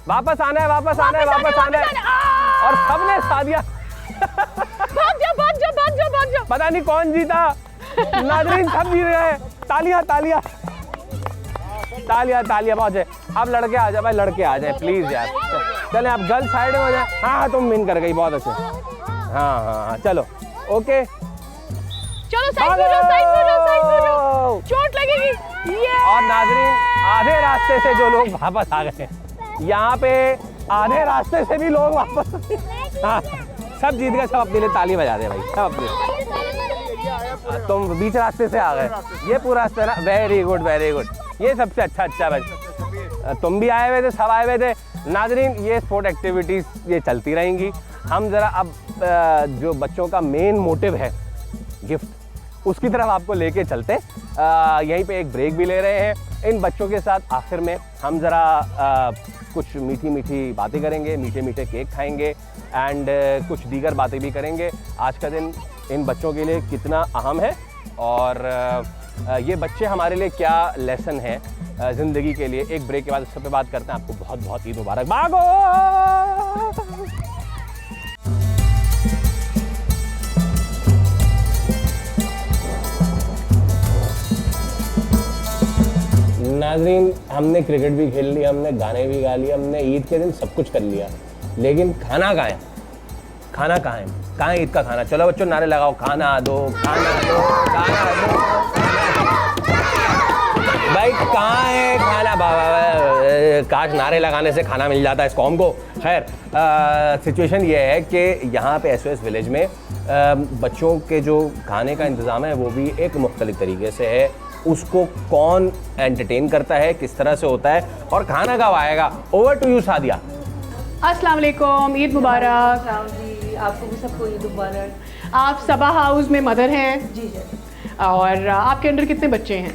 [SPEAKER 1] वापस आना है, वापस आना है, वापस आना है। और सबने सादिया
[SPEAKER 2] भाग जाओ भाग जाओ भाग जाओ भाग जाओ।
[SPEAKER 1] पता नहीं कौन जीता, नाज़रीन सब जीत रहे हैं। तालियां तालियां तालियां तालियां। बहुत है, अब लड़के आ जाए भाई, लड़के आ जाए प्लीज यार। चले आप गर्ल साइड में हो जाए। हाँ तुम विन कर गई, बहुत अच्छे। हाँ हाँ चलो ओके
[SPEAKER 2] चलो साइड में जाओ, साइड में जाओ, साइड में जाओ, चोट लगेगी।
[SPEAKER 1] और नाज़रीन आधे रास्ते से जो लोग वापस आ गए, यहाँ पे आधे रास्ते से भी लोग वापस, हाँ सब जीत गए, सब अपने लिए ताली बजा दे भाई, सब अपने। तुम बीच रास्ते से आ गए, ये पूरा रास्ता ना। वेरी गुड वेरी गुड, ये सबसे अच्छा भाई। तुम भी आए हुए थे, सब आए हुए थे। नाजरीन ये स्पोर्ट एक्टिविटीज़ ये चलती रहेंगी। हम ज़रा अब जो बच्चों का मेन मोटिव है गिफ्ट, उसकी तरफ आपको लेके चलते। यहीं पे एक ब्रेक भी ले रहे हैं। इन बच्चों के साथ आखिर में हम ज़रा कुछ मीठी मीठी बातें करेंगे, मीठे मीठे केक खाएंगे एंड कुछ दीगर बातें भी करेंगे। आज का दिन इन बच्चों के लिए कितना अहम है और ये बच्चे हमारे लिए क्या लेसन है ज़िंदगी के लिए। एक ब्रेक के बाद इस सब पे बात करते हैं। आपको बहुत बहुत ईद मुबारक। भागो। नाज़रीन, हमने क्रिकेट भी खेल लिया, हमने गाने भी गा लिए, हमने ईद के दिन सब कुछ कर लिया, लेकिन खाना कहाँ है? खाना कहाँ है? कहाँ है ईद का खाना? चलो बच्चों नारे लगाओ, खाना दो, खाना दो, खाना दो, भाई कहाँ है खाना? बाबा काश नारे लगाने से खाना मिल जाता है इस कौम को। खैर सिचुएशन ये है कि यहाँ पे SOS विलेज में बच्चों के जो खाने का इंतज़ाम है वो भी एक मुख्तलिफ तरीके से है। उसको कौन एंटरटेन करता है, किस तरह से होता है और खाना कब आएगा? Over to you Sadia.
[SPEAKER 2] अस्सलाम वालेकुम, ईद मुबारक।
[SPEAKER 5] जी, आपको भी सबको ईद मुबारक।
[SPEAKER 2] आप सबा हाउस में मदर हैं
[SPEAKER 5] जी जी।
[SPEAKER 2] और आपके अंडर कितने बच्चे हैं?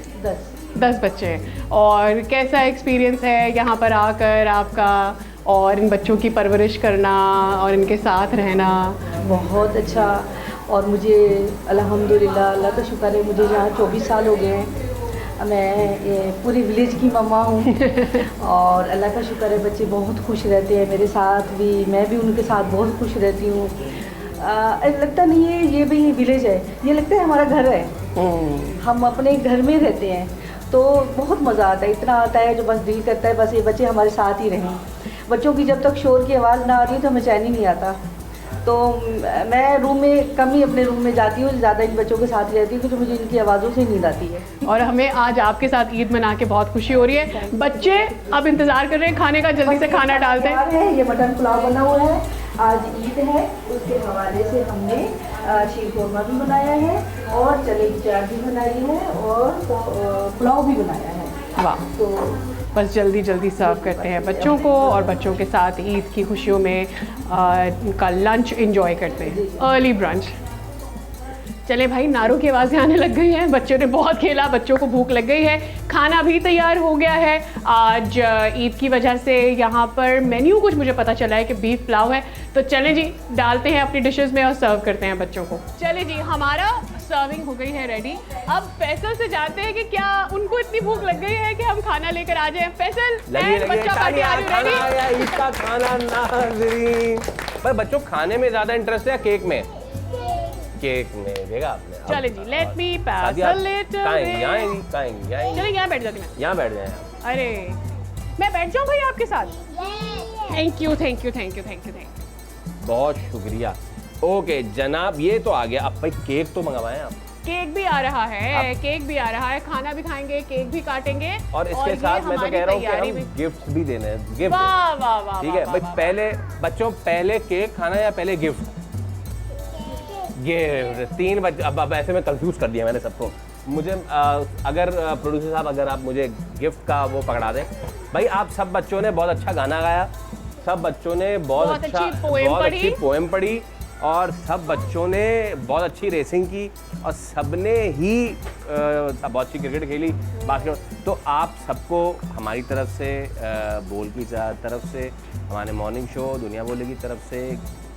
[SPEAKER 2] 10 बच्चे हैं। और कैसा एक्सपीरियंस है यहाँ पर आकर आपका और इन बच्चों की परवरिश करना और इनके साथ रहना?
[SPEAKER 5] बहुत अच्छा। और मुझे अल्हम्दुलिल्लाह अल्लाह का शुक्र है, मुझे यहाँ 24 साल हो गए हैं। मैं पूरी विलेज की मम्मा हूँ और अल्लाह का शुक्र है बच्चे बहुत खुश रहते हैं मेरे साथ भी, मैं भी उनके साथ बहुत खुश रहती हूँ। लगता नहीं है ये भी विलेज है, ये लगता है हमारा घर है। हम अपने घर में रहते हैं तो बहुत मज़ा आता है, इतना आता है जो बस दिल करता है बस ये बच्चे हमारे साथ ही रहें। बच्चों की जब तक शोर की आवाज़ ना आती है तो हमें चैन ही नहीं आता। तो मैं रूम में कम ही अपने रूम में जाती हूँ, ज़्यादा इन बच्चों के साथ रहती हूँ क्योंकि मुझे इनकी आवाज़ों से नींद आती है।
[SPEAKER 2] और हमें आज आपके साथ ईद मना के बहुत खुशी हो रही है। बच्चे अब इंतज़ार कर रहे हैं खाने का, जल्दी से खाना डालते हैं।
[SPEAKER 5] ये मटन पुलाव बना हुआ है, आज ईद है उसके हवाले से हमने शीर कौरमा भी बनाया है और चने की चाट भी बनाई है और पुलाव भी बनाया है।
[SPEAKER 2] वाह,
[SPEAKER 5] तो
[SPEAKER 2] बस जल्दी जल्दी सर्व करते हैं बच्चों को और बच्चों के साथ ईद की खुशियों में उनका लंच एंजॉय करते हैं, अर्ली ब्रंच। चले भाई, नारों की आवाज़ें आने लग गई हैं, बच्चों ने बहुत खेला, बच्चों को भूख लग गई है, खाना भी तैयार हो गया है। आज ईद की वजह से यहाँ पर मेन्यू कुछ मुझे पता चला है कि बीफ पुलाव है, तो चलें जी डालते हैं अपनी डिशेस में और सर्व करते हैं बच्चों को। चले जी, हमारा सर्विंग हो गई है रेडी। अब फैसल से जानते हैं कि क्या उनको इतनी भूख लग गई है कि हम खाना लेकर आ जाएं। फैसल, बच्चा पार्टी आ रही
[SPEAKER 1] ईद का खाना नाज़रीन। पर बच्चों खाने में ज़्यादा इंटरेस्ट है केक में? केक में देगा आपने।
[SPEAKER 2] चले जी, let me pass a little. चलिए यहाँ बैठ जाती मैं।
[SPEAKER 1] यहाँ बैठ जाएं आप।
[SPEAKER 2] अरे मैं बैठ जाऊँ भाई आपके साथ? Thank you thank you thank you thank you thank you.
[SPEAKER 1] बहुत शुक्रिया। ओके जनाब, ये तो आ गया। अब भाई केक तो मंगवाएं आप।
[SPEAKER 2] केक भी आ रहा है, केक भी आ रहा है, खाना भी खाएंगे, केक भी काटेंगे
[SPEAKER 1] और इसके साथ मैं तो कह रहा हूँ कि हम गिफ्ट भी देने हैं। गिफ्ट,
[SPEAKER 2] वाह वाह वाह,
[SPEAKER 1] ठीक है भाई। पहले बच्चों, पहले केक खाना या पहले गिफ्ट? गिफ्ट। 3 बच्चे। अब ऐसे में कंफ्यूज कर दिया मैंने सबको। मुझे अगर प्रोड्यूसर साहब अगर आप मुझे गिफ्ट का वो पकड़ा दें। भाई आप सब बच्चों ने बहुत अच्छा गाना गाया, सब बच्चों ने बहुत अच्छी पोएम पढ़ी और सब बच्चों ने बहुत अच्छी रेसिंग की और सबने ही बहुत अच्छी क्रिकेट खेली, बास्केटबॉल। तो आप सबको हमारी तरफ से, बोल की तरफ से, हमारे मॉर्निंग शो दुनिया बोले की तरफ से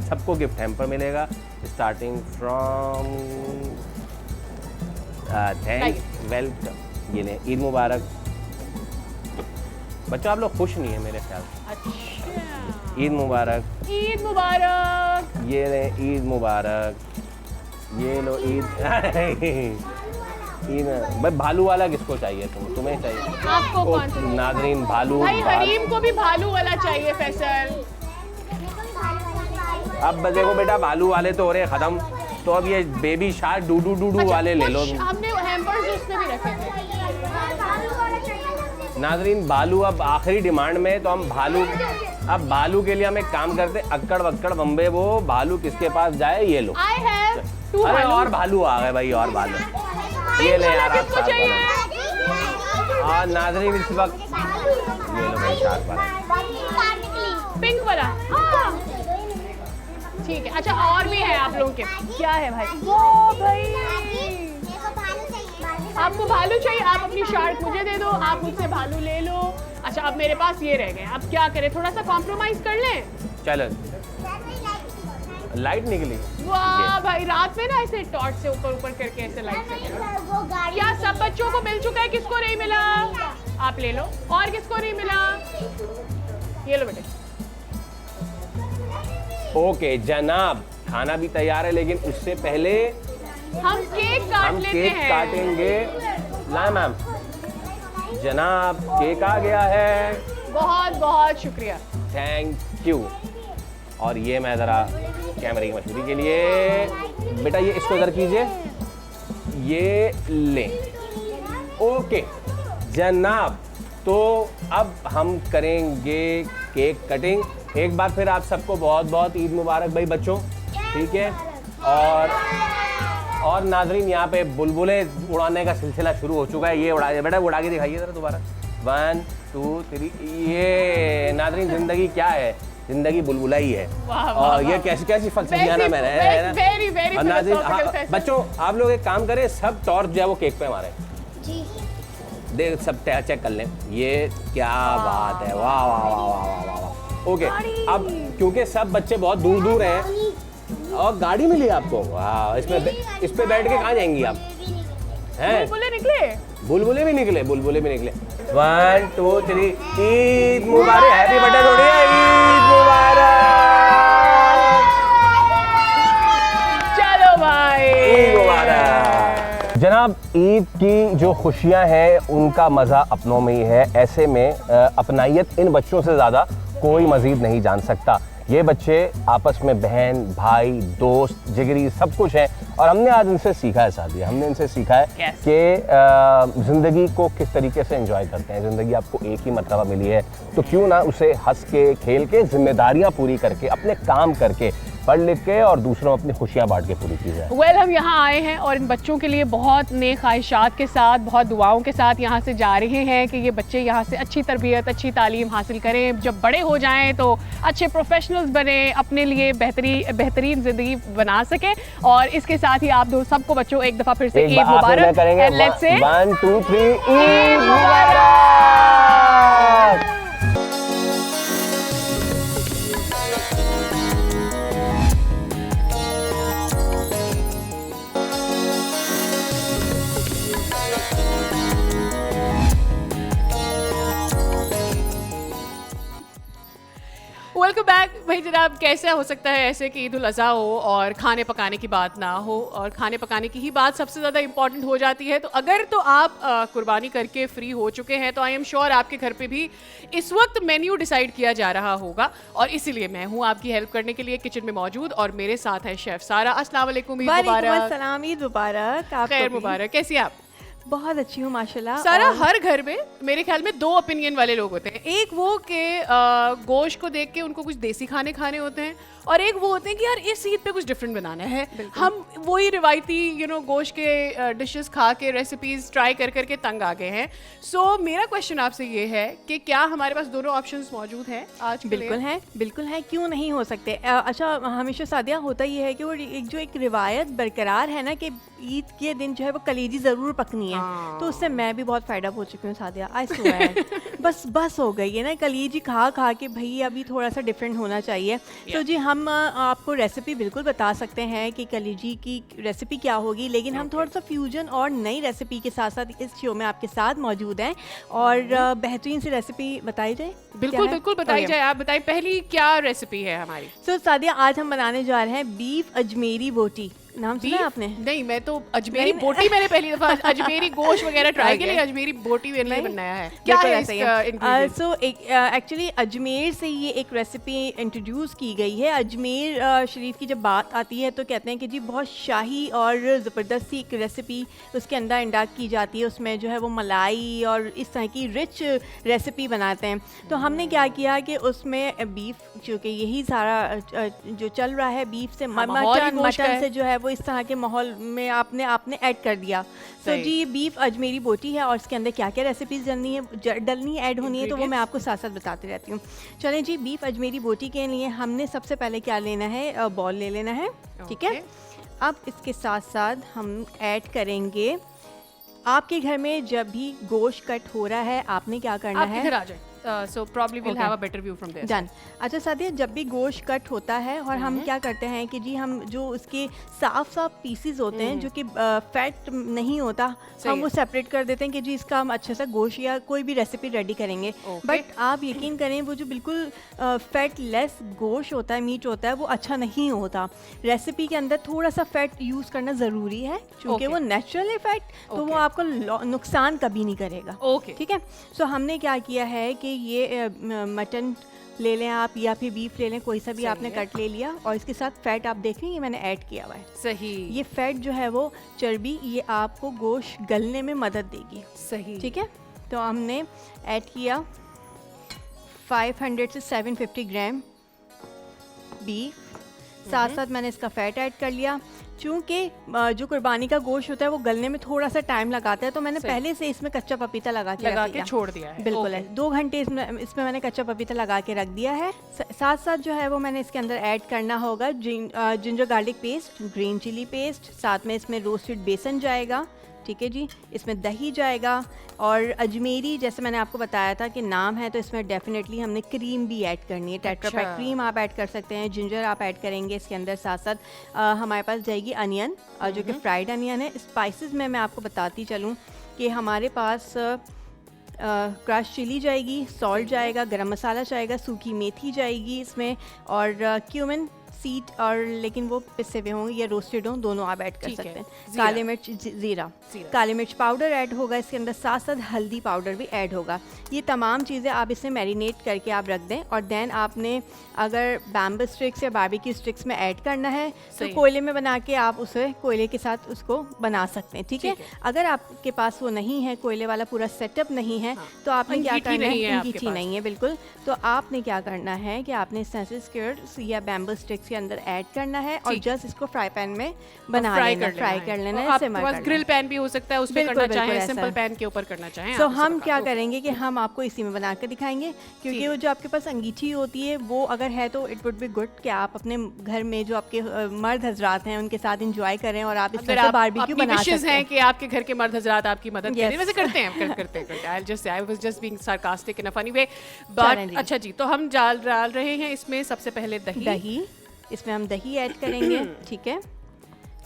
[SPEAKER 1] सबको गिफ्ट हैम्पर मिलेगा स्टार्टिंग फ्रॉम वेलकम। ये लें, ईद मुबारक। बच्चों आप लोग खुश नहीं है मेरे ख्याल से।
[SPEAKER 2] अच्छा,
[SPEAKER 1] ईद मुबारक।
[SPEAKER 2] ईद मुबारक।
[SPEAKER 1] ये लें, ईद मुबारक। ये लो ईद। ईद भाई भालू वाला किसको चाहिए? तुम्हें चाहिए?
[SPEAKER 2] आपको कौन सा?
[SPEAKER 1] नाज़रीन भालू।
[SPEAKER 2] भाई हरीम को भी भालू वाला चाहिए फैसल।
[SPEAKER 1] अब देखो बेटा, भालू वाले तो हो रहे ख़त्म, तो अब ये बेबी शार्क डूडू डूडू वाले ले लो।
[SPEAKER 2] हमने हैम्पर्स उसमें भी रखे थे।
[SPEAKER 1] नाज़रीन भालू अब आखिरी डिमांड में, तो हम भालू, अब भालू के लिए हम एक काम करते, अक्कड़ वक्कड़ बम्बे वो भालू किसके पास जाए? ये लो।
[SPEAKER 2] I have 2
[SPEAKER 1] अरे
[SPEAKER 2] भालू।
[SPEAKER 1] और भालू आ गए भाई, और भालू। ये ले यार आप
[SPEAKER 2] किसको चाहिए?
[SPEAKER 1] हाँ नाज़रीन इस वक्त ये लो भाई शार्क वाला,
[SPEAKER 2] पिंक वाला। हाँ ठीक है। अच्छा और भी है आप लोगों के? क्या है भाई? वो भाई आपको भालू चाहिए, आप अपनी शार्क मुझे दे दो, आप मुझसे भालू ले लो। अच्छा अब मेरे पास ये रह गए, अब क्या करें? थोड़ा सा कॉम्प्रोमाइज कर लें।
[SPEAKER 1] चलो लाइट निकली।
[SPEAKER 2] वाह भाई, रात में ना ऐसे टॉर्च से ऊपर ऊपर करके ऐसे लाइट से। क्या सब बच्चों को मिल चुका है? किसको नहीं मिला आप ले लो। और किसको नहीं मिला? ये लो बेटे।
[SPEAKER 1] ओके जनाब, खाना भी तैयार है, लेकिन उससे पहले
[SPEAKER 2] हम केक काट
[SPEAKER 1] हम
[SPEAKER 2] लेते
[SPEAKER 1] केक
[SPEAKER 2] हैं।
[SPEAKER 1] काटेंगे। लाए मैम, जनाब केक आ गया है।
[SPEAKER 2] बहुत बहुत शुक्रिया।
[SPEAKER 1] Thank you. और ये मैं ज़रा कैमरे की मशहूरी के लिए, बेटा ये इसको इधर कीजिए, ये ले। ओके जनाब, तो अब हम करेंगे केक कटिंग। एक बार फिर आप सबको बहुत बहुत ईद मुबारक भाई बच्चों, ठीक है। और नाजरीन, यहाँ पे बुलबुले उड़ाने का सिलसिला शुरू हो चुका है। ये उड़ा बेटा, उड़ा के दिखाइए ज़रा दोबारा। 1 2 3। ये नाजरीन, ज़िंदगी क्या है? ज़िंदगी बुलबुला ही है। और ये कैसी कैसी फक्स किया ना मैंने, है ना?
[SPEAKER 2] वेरी वेरी
[SPEAKER 1] और नाज़रीन, बच्चों आप लोग एक काम करें, सब टॉर्च जो है वो केक पे मारें।
[SPEAKER 4] जी
[SPEAKER 1] देख सब चेक कर लें। ये क्या बात है, वाह वाह वाह वाह वाह वाह वाह। ओके, अब क्योंकि सब बच्चे बहुत दूर दूर हैं और गाड़ी मिली आपको, वाह। इस पे बैठ के कहाँ जाएंगी आप? हैं?
[SPEAKER 2] बुलबुले निकले।
[SPEAKER 1] बुलबुले भी निकले, बुलबुले भी निकले। 1 2 3। ईद मुबारक, हैप्पी बर्थडे थोड़ी, ईद मुबारक।
[SPEAKER 2] चलो भाई,
[SPEAKER 1] ईद मुबारक। जनाब, ईद की जो खुशियां हैं उनका मज़ा अपनों में ही है। ऐसे में अपनाइयत इन बच्चों से ज़्यादा कोई मज़ीद नहीं जान सकता। ये बच्चे आपस में बहन भाई दोस्त जिगरी सब कुछ हैं, और हमने आज इनसे सीखा है सादिया, हमने इनसे सीखा है कि ज़िंदगी को किस तरीके से एंजॉय करते हैं। ज़िंदगी आपको एक ही मरतबा मिली है, तो क्यों ना उसे हंस के खेल के जिम्मेदारियां पूरी करके अपने काम करके पढ़ लिख के और दूसरों में अपनी खुशियां बांट के पूरी की जाए।
[SPEAKER 2] वेल, हम यहाँ आए हैं और इन बच्चों के लिए बहुत नेक ख्वाहिशात के साथ, बहुत दुआओं के साथ यहाँ से जा रहे हैं कि ये बच्चे यहाँ से अच्छी तरबियत, अच्छी तालीम हासिल करें, जब बड़े हो जाएं तो अच्छे प्रोफेशनल्स बने, अपने लिए बेहतरीन ज़िंदगी बना सकें। और इसके साथ ही आप दो सबको बच्चों एक दफ़ा फिर से ईद मुबारक।
[SPEAKER 1] करेंगे 1 2 3 ईद मुबारक।
[SPEAKER 2] Welcome back. भाई जनाब, कैसे हो सकता है ऐसे कि ईद उल अज़हा हो और खाने पकाने की बात ना हो, और खाने पकाने की ही बात सबसे ज़्यादा इंपॉर्टेंट हो जाती है। तो अगर तो आप कुर्बानी करके फ्री हो चुके हैं तो आई एम श्योर आपके घर पे भी इस वक्त मेन्यू डिसाइड किया जा रहा होगा, और इसीलिए मैं हूँ आपकी हेल्प करने के लिए किचन में मौजूद, और मेरे साथ है शेफ सारा। अस्सलाम वालेकुम, ईद मुबारक।
[SPEAKER 6] सलाम, ईद मुबारक।
[SPEAKER 2] खैर मुबारक। कैसी हैं आप?
[SPEAKER 6] बहुत अच्छी हूँ माशाल्लाह।
[SPEAKER 2] सारा, हर घर में मेरे ख्याल में 2 ओपिनियन वाले लोग होते हैं। एक वो कि गोश्त को देख के उनको कुछ देसी खाने खाने होते हैं, और एक वो होते हैं कि यार इस ईद पे कुछ डिफरेंट बनाना है। हम वही रिवायती गोश्त के डिशेस खा के रेसिपीज ट्राई कर करके तंग आ गए हैं। सो मेरा क्वेश्चन आपसे ये है कि क्या हमारे पास दोनों ऑप्शंस मौजूद हैं आज के लिए?
[SPEAKER 6] बिल्कुल है, क्यों नहीं हो सकते। अच्छा, हमेशा सादिया होता ये है कि वो एक रिवायत बरकरार है ना कि ईद के दिन जो है वो कलेजी ज़रूर पकनी है। तो उससे मैं भी बहुत फायदा हो चुकी हूँ सादिया। आई स्वेयर बस हो गई है ना कलेजी खा खा के, भाई अभी थोड़ा सा डिफरेंट होना चाहिए। तो जी हम आपको रेसिपी बिल्कुल बता सकते हैं कि कलेजी की रेसिपी क्या होगी, लेकिन हम थोड़ा सा फ्यूजन और नई रेसिपी के साथ साथ इस शो में आपके साथ मौजूद हैं, और बेहतरीन सी रेसिपी बताई जाए।
[SPEAKER 2] बिल्कुल बताई जाए। आप बताइए पहली क्या रेसिपी है हमारी?
[SPEAKER 6] सो सादिया, आज हम बनाने जा रहे हैं बीफ अजमेरी बोटी। नाम सुना आपने?
[SPEAKER 2] नहीं, मैं तो अजमेरी बोटी मैंने पहली दफा, अजमेरी गोश्त वगैरह ट्राई किया, लेकिन अजमेरी बोटी मैंने नहीं बनाया है। क्या है इसका इंग्रेडिएंट?
[SPEAKER 6] सो एक्चुअली अजमेर से ये एक रेसिपी इंट्रोड्यूस की गई है। अजमेर शरीफ की जब बात आती है तो कहते हैं कि जी बहुत शाही और ज़बरदस्त सी एक रेसिपी उसके अंदर इंडक्ट की जाती है। उसमें जो है वो मलाई और इस तरह की रिच रेसिपी बनाते हैं। तो हमने क्या किया कि उसमें बीफ, चूँकि यही सारा जो चल रहा है, बीफ से मटन से जो है वो इस तरह के माहौल में आपने ऐड कर दिया। तो जी बीफ अजमेरी बोटी है, और इसके अंदर क्या क्या रेसिपीज़ डलनी ऐड होनी है तो वो मैं आपको साथ साथ बताती रहती हूँ। चलें जी, बीफ अजमेरी बोटी के लिए हमने सबसे पहले क्या लेना है, बॉल ले लेना है, ठीक है। अब इसके साथ साथ हम ऐड करेंगे, आपके घर में जब भी गोश्त कट हो रहा है आपने क्या करना है,
[SPEAKER 2] इधर आ जाए। so probably we'll
[SPEAKER 6] Okay.
[SPEAKER 2] have a better view from there.
[SPEAKER 6] Done. अच्छा सादिया, जब भी गोश्त कट होता है और हम क्या करते हैं कि जी हम जो उसके साफ साफ पीसीज होते हैं जो कि फैट नहीं होता,
[SPEAKER 2] सही
[SPEAKER 6] हम वो
[SPEAKER 2] है।
[SPEAKER 6] सेपरेट कर देते हैं कि जी इसका हम अच्छे से गोश्त या कोई भी रेसिपी रेडी करेंगे।
[SPEAKER 2] Okay.
[SPEAKER 6] बट आप यकीन करें वो जो बिल्कुल फैट लेस गोश्त होता है, मीट होता है, वो अच्छा नहीं होता। रेसिपी के अंदर थोड़ा सा फैट यूज़ करना ज़रूरी है क्योंकि
[SPEAKER 2] Okay.
[SPEAKER 6] वो नेचुरल है फैट, तो वो
[SPEAKER 2] Okay.
[SPEAKER 6] आपको नुकसान कभी नहीं करेगा।
[SPEAKER 2] Okay.
[SPEAKER 6] ठीक है। सो हमने क्या किया है कि ये मटन ले लें आप या फिर बीफ ले लें, कोई सा भी
[SPEAKER 2] सही
[SPEAKER 6] आपने
[SPEAKER 2] है।
[SPEAKER 6] कट ले लिया, और इसके साथ फैट आप देख रही हैं, ये मैंने ऐड किया हुआ है।
[SPEAKER 2] सही।
[SPEAKER 6] ये फैट जो है वो चर्बी, ये आपको गोश्त गलने में मदद देगी।
[SPEAKER 2] सही।
[SPEAKER 6] ठीक है। तो हमने ऐड किया 500 से 750 ग्राम बीफ, साथ साथ मैंने इसका फैट ऐड कर लिया। चूँकि जो कुर्बानी का गोश्त होता है वो गलने में थोड़ा सा टाइम लगाता है, तो मैंने
[SPEAKER 2] सही।
[SPEAKER 6] पहले से इसमें कच्चा पपीता लगा के रख दिया।
[SPEAKER 2] छोड़ दिया है।
[SPEAKER 6] बिल्कुल
[SPEAKER 2] Okay.
[SPEAKER 6] है। 2 घंटे इसमें मैंने कच्चा पपीता लगा के रख दिया है। साथ साथ जो है वो मैंने इसके अंदर ऐड करना होगा ginger garlic paste, green chilli paste, साथ में इसमें रोस्टेड बेसन जाएगा। ठीक है जी। इसमें दही जाएगा, और अजमेरी जैसे मैंने आपको बताया था कि नाम है, तो इसमें डेफिनेटली हमने क्रीम भी ऐड करनी है। टेट्रा पैक क्रीम आप ऐड कर सकते हैं, जिंजर आप ऐड करेंगे इसके अंदर। साथ साथ हमारे पास जाएगी अनियन, जो कि फ्राइड अनियन है। स्पाइसेस में मैं आपको बताती चलूँ कि हमारे पास क्रश चिली जाएगी, सॉल्ट जाएगा, गरम मसाला जाएगा, सूखी मेथी जाएगी इसमें, और क्यूमिन सीड, और लेकिन वो पिसे हुए होंगे या रोस्टेड हों, दोनों आप ऐड कर
[SPEAKER 2] ठीक
[SPEAKER 6] सकते
[SPEAKER 2] है।
[SPEAKER 6] हैं। काली मिर्च, जीरा, काली मिर्च पाउडर ऐड होगा इसके अंदर, साथ साथ हल्दी पाउडर भी ऐड होगा। ये तमाम चीज़ें आप इसमें मैरिनेट करके आप रख दें, और देन आपने अगर बैम्बू स्टिक्स या बारबेक्यू स्टिक्स में ऐड करना है तो
[SPEAKER 2] सही।
[SPEAKER 6] कोयले में बना के आप उसे कोयले के साथ उसको बना सकते हैं। ठीक है।
[SPEAKER 2] ठीक है।
[SPEAKER 6] अगर आपके पास वो नहीं है, कोयले वाला पूरा सेटअप नहीं है, तो आपने क्या
[SPEAKER 2] अंगीठी
[SPEAKER 6] करना
[SPEAKER 2] नहीं है
[SPEAKER 6] है,
[SPEAKER 2] आपके
[SPEAKER 6] अंगीठी
[SPEAKER 2] पास।
[SPEAKER 6] नहीं है बिल्कुल, तो आपने क्या करना है कि आपने सेंसिस स्क्यूर्स या बैम्बू स्टिक्स के अंदर ऐड करना है, और
[SPEAKER 2] ठीक है।
[SPEAKER 6] जस्ट इसको फ्राई पैन में बना
[SPEAKER 2] फ्राई
[SPEAKER 6] लेना, फ्राई कर लेना है,
[SPEAKER 2] आपके
[SPEAKER 6] simmer
[SPEAKER 2] पास
[SPEAKER 6] करना
[SPEAKER 2] ग्रिल
[SPEAKER 6] है।
[SPEAKER 2] पैन भी हो सकता है, उसमें
[SPEAKER 6] बिल्कुल,
[SPEAKER 2] करना चाहें,
[SPEAKER 6] बिल्कुल
[SPEAKER 2] सिंपल
[SPEAKER 6] ऐसा।
[SPEAKER 2] पैन के ऊपर करना चाहें।
[SPEAKER 6] तो
[SPEAKER 2] आप उसे
[SPEAKER 6] हम
[SPEAKER 2] बता
[SPEAKER 6] क्या
[SPEAKER 2] दो।
[SPEAKER 6] करेंगे कि हम आपको इसी में बना कर दिखाएंगे, क्योंकि वो जो आपके पास अंगीठी होती है वो अगर है तो इट वुड बी गुड कि आप अपने घर में जो आपके मर्द हजरात हैं उनके साथ इंजॉय करें, और आप इस
[SPEAKER 2] अगर
[SPEAKER 6] तरह से
[SPEAKER 2] आप
[SPEAKER 6] बारबेक्यू
[SPEAKER 2] अपनी
[SPEAKER 6] बना
[SPEAKER 2] wishes
[SPEAKER 6] सकते
[SPEAKER 2] हैं
[SPEAKER 6] हैं।
[SPEAKER 2] कि आपके घर के मर्द हजरात आपकी मदद करें,
[SPEAKER 6] Yes.
[SPEAKER 2] वैसे करते हैं, करते हैं। I was just being sarcastic in a funny way.
[SPEAKER 6] चलें
[SPEAKER 2] बट
[SPEAKER 6] जी।
[SPEAKER 2] अच्छा जी, तो हम डाल रहे हैं इसमें सबसे पहले दही।
[SPEAKER 6] दही, इसमें हम दही ऐड करेंगे। ठीक है।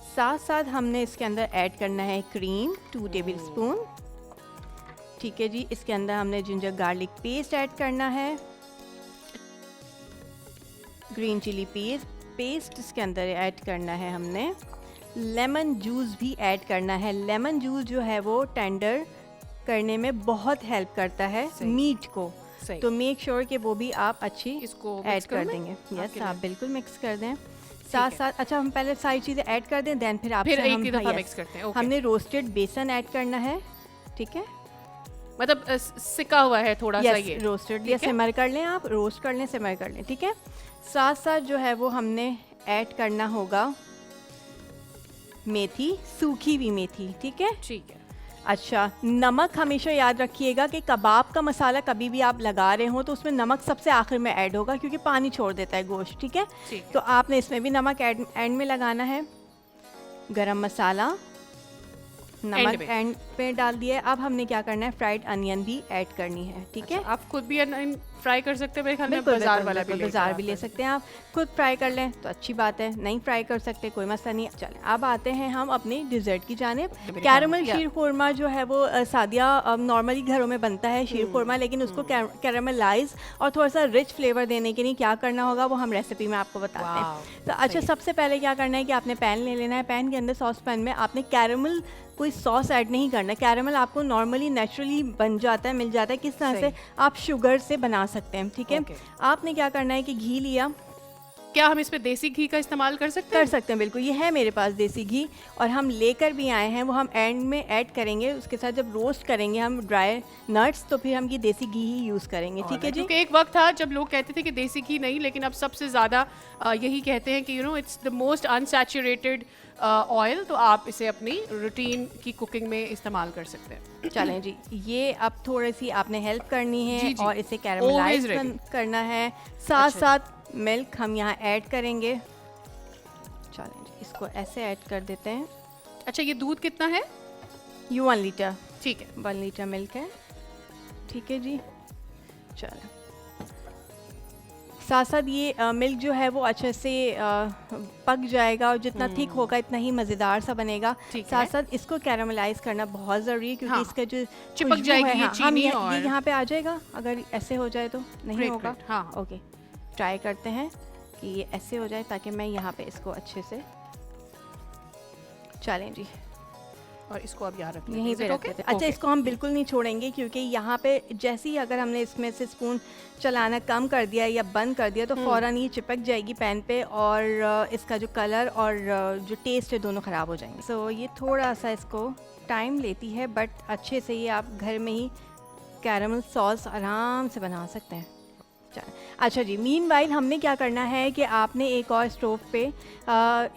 [SPEAKER 6] साथ साथ हमने इसके अंदर ऐड करना है क्रीम 2 टेबल स्पून। ठीक है जी। इसके अंदर हमने जिंजर गार्लिक पेस्ट ऐड करना है, ग्रीन चिली पेस्ट इसके अंदर ऐड करना है हमने, लेमन जूस भी ऐड करना है। लेमन जूस जो है वो टेंडर करने में बहुत हेल्प करता है मीट को,
[SPEAKER 2] सही।
[SPEAKER 6] तो मेक श्योर कि वो भी आप अच्छी
[SPEAKER 2] इसको
[SPEAKER 6] ऐड
[SPEAKER 2] mix करूं
[SPEAKER 6] कर
[SPEAKER 2] मैं?
[SPEAKER 6] देंगे।
[SPEAKER 2] आपके
[SPEAKER 6] यस,
[SPEAKER 2] लिए?
[SPEAKER 6] आप बिल्कुल मिक्स कर दें। साथ साथ अच्छा हम पहले सारी चीज़ें ऐड कर दें, देन फिर आपसे
[SPEAKER 2] फिर एक
[SPEAKER 6] हम
[SPEAKER 2] ही दफा
[SPEAKER 6] yes,
[SPEAKER 2] मिक्स करते हैं। ओके।
[SPEAKER 6] हमने रोस्टेड बेसन ऐड करना है। ठीक है।
[SPEAKER 2] मतलब सिका हुआ है थोड़ा सा ये।
[SPEAKER 6] यस, रोस्टेड या
[SPEAKER 2] ठीक है।
[SPEAKER 6] सिमर कर लें, आप रोस्ट कर लें, सिमर कर लें। ठीक है। साथ साथ जो है वो हमने ऐड करना होगा मेथी, सूखी हुई मेथी। ठीक है।
[SPEAKER 2] ठीक है।
[SPEAKER 6] अच्छा, नमक हमेशा याद रखिएगा कि कबाब का मसाला कभी भी आप लगा रहे हो तो उसमें नमक सबसे आखिर में ऐड होगा, क्योंकि पानी छोड़ देता है गोश्त। ठीक है।
[SPEAKER 2] ठीक है।
[SPEAKER 6] तो आपने इसमें भी नमक एंड में लगाना है। गरम मसाला नमक
[SPEAKER 2] में।
[SPEAKER 6] एंड पे डाल दिया है। अब हमने क्या करना है, फ्राइड अनियन भी ऐड करनी है। ठीक है।
[SPEAKER 2] आप खुद भी फ्राई कर सकते हैं, मेरे ख्याल में
[SPEAKER 6] बिल्कुल,
[SPEAKER 2] बाजार
[SPEAKER 6] बिल्कुल,
[SPEAKER 2] वाला भी
[SPEAKER 6] बिल्कुल, बाजार भी ले सकते हैं आप। खुद फ्राई कर लें तो अच्छी बात है, नहीं फ्राई कर सकते कोई मसला नहीं। चलें अब आते हैं हम अपनी डिज़र्ट की जानिब। कैरमल शीर खुरमा जो है वो सादिया नॉर्मली घरों में बनता है शीर खुरमा, लेकिन उसको कैरमलाइज और थोड़ा सा रिच फ्लेवर देने के लिए क्या करना होगा वो हम रेसिपी में आपको बताते हैं। तो अच्छा, सबसे पहले क्या करना है कि आपने पैन ले लेना है। पैन के अंदर सॉस पैन में आपने कैरमल कोई सॉस ऐड नहीं करना। कैरमल आपको नॉर्मली नेचुरली बन जाता है, मिल जाता है। किस तरह से आप शुगर से बना सकते हैं। ठीक है। आपने क्या करना है कि घी लिया।
[SPEAKER 2] क्या हम इसमें देसी घी का इस्तेमाल कर सकते हैं?
[SPEAKER 6] कर सकते हैं, बिल्कुल। ये है मेरे पास देसी घी, और हम लेकर भी आए हैं, वो हम एंड में ऐड करेंगे। उसके साथ जब रोस्ट करेंगे हम ड्राई नट्स, तो फिर हम ये देसी घी ही यूज़ करेंगे। ठीक है जी।
[SPEAKER 2] क्योंकि एक वक्त था जब लोग कहते थे कि देसी घी नहीं, लेकिन अब सबसे ज़्यादा यही कहते हैं कि it's the most unsaturated oil, तो आप इसे अपनी रूटीन की कुकिंग में इस्तेमाल कर सकते हैं।
[SPEAKER 6] चलें जी, ये अब थोड़ी सी आपने हेल्प करनी है
[SPEAKER 2] जी, जी।
[SPEAKER 6] और इसे
[SPEAKER 2] Always
[SPEAKER 6] कैरमलाइज
[SPEAKER 2] ready।
[SPEAKER 6] करना है। साथ साथ मिल्क हम यहाँ ऐड करेंगे। चलें जी, इसको ऐसे ऐड कर देते हैं।
[SPEAKER 2] अच्छा, ये दूध कितना है?
[SPEAKER 6] ये 1 लीटर,
[SPEAKER 2] ठीक है।
[SPEAKER 6] 1 लीटर मिल्क है। ठीक है जी। चलो, साथ साथ ये मिल्क जो है वो अच्छे से पक जाएगा और जितना थिक होगा इतना ही मज़ेदार सा बनेगा।
[SPEAKER 2] ठीक
[SPEAKER 6] साथ
[SPEAKER 2] है।
[SPEAKER 6] साथ इसको कैरामलाइज करना बहुत ज़रूरी है क्योंकि
[SPEAKER 2] हाँ,
[SPEAKER 6] इसका जो
[SPEAKER 2] चिपक
[SPEAKER 6] खुशबू
[SPEAKER 2] जाएगी
[SPEAKER 6] है,
[SPEAKER 2] ये
[SPEAKER 6] हाँ,
[SPEAKER 2] चीनी
[SPEAKER 6] ये
[SPEAKER 2] और-
[SPEAKER 6] यहाँ पे आ जाएगा। अगर ऐसे हो जाए तो नहीं
[SPEAKER 2] Great,
[SPEAKER 6] होगा।
[SPEAKER 2] great, हाँ।
[SPEAKER 6] ओके, ट्राई करते हैं कि ये ऐसे हो जाए ताकि मैं यहाँ पे इसको अच्छे से, चलें जी,
[SPEAKER 2] और इसको अब यहाँ रख लेते
[SPEAKER 6] यहीं
[SPEAKER 2] हैं।
[SPEAKER 6] पे
[SPEAKER 2] Is it
[SPEAKER 6] रख
[SPEAKER 2] okay?
[SPEAKER 6] देते हैं। अच्छा, इसको हम बिल्कुल नहीं छोड़ेंगे क्योंकि यहाँ पे जैसे ही अगर हमने इसमें से स्पून चलाना कम कर दिया या बंद कर दिया तो फ़ौरन ये चिपक जाएगी पैन पे और इसका जो कलर और जो टेस्ट है दोनों ख़राब हो जाएंगे। सो ये थोड़ा सा इसको टाइम लेती है बट अच्छे से ये आप घर में ही कैरामल सॉस आराम से बना सकते हैं। अच्छा जी, मीनवाइल हमने क्या करना है कि आपने एक और स्टोव पे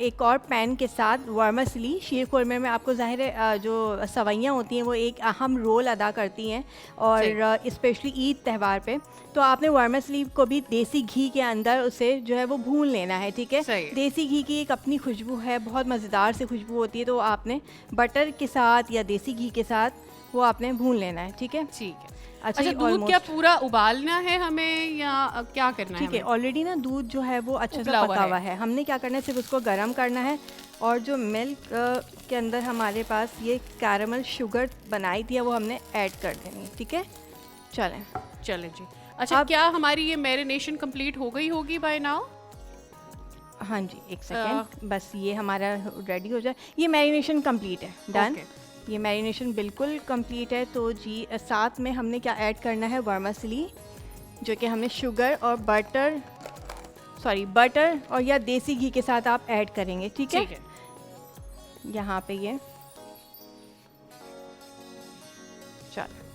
[SPEAKER 6] एक और पैन के साथ वर्मिसेली, शीर खुरमे में आपको ज़ाहिर है जो सवैयाँ होती हैं वो एक अहम रोल अदा करती हैं और स्पेशली ईद त्यौहार पे, तो आपने वर्मिसेली को भी देसी घी के अंदर उसे जो है वो भून लेना है। ठीक है,
[SPEAKER 2] सही।
[SPEAKER 6] देसी घी की एक अपनी खुशबू है, बहुत मज़ेदार से खुशबू होती है, तो आपने बटर के साथ या देसी घी के साथ वो आपने भून लेना है। ठीक है,
[SPEAKER 2] ठीक है।
[SPEAKER 6] अच्छा,
[SPEAKER 2] अच्छा,
[SPEAKER 6] ये
[SPEAKER 2] दूध क्या
[SPEAKER 6] almost-
[SPEAKER 2] पूरा उबालना है हमें या क्या करना
[SPEAKER 6] ठीक है,
[SPEAKER 2] है?
[SPEAKER 6] ऑलरेडी ना दूध जो है वो अच्छा
[SPEAKER 2] उबला
[SPEAKER 6] सा
[SPEAKER 2] हुआ
[SPEAKER 6] पका
[SPEAKER 2] है।
[SPEAKER 6] हुआ है। हमने क्या करना है, सिर्फ उसको गर्म करना है और जो मिल्क के अंदर हमारे पास ये कैरामल शुगर बनाई थी वो हमने ऐड कर देनी है। ठीक है, चलें।
[SPEAKER 2] चले जी। अच्छा,
[SPEAKER 6] अब-
[SPEAKER 2] क्या हमारी ये मैरिनेशन कंप्लीट हो गई होगी बाय नाउ?
[SPEAKER 6] हाँ जी, एक सेकेंड, बस ये हमारा रेडी हो जाए। ये मैरिनेशन कंप्लीट है, डन।
[SPEAKER 2] Okay.
[SPEAKER 6] ये मैरिनेशन बिल्कुल कंप्लीट है। तो जी साथ में हमने क्या ऐड करना है, वर्मिसेली, जो कि हमने शुगर और बटर और या देसी घी के साथ आप ऐड करेंगे। ठीक है,
[SPEAKER 2] ठीक है।
[SPEAKER 6] यहाँ पे ये चलो।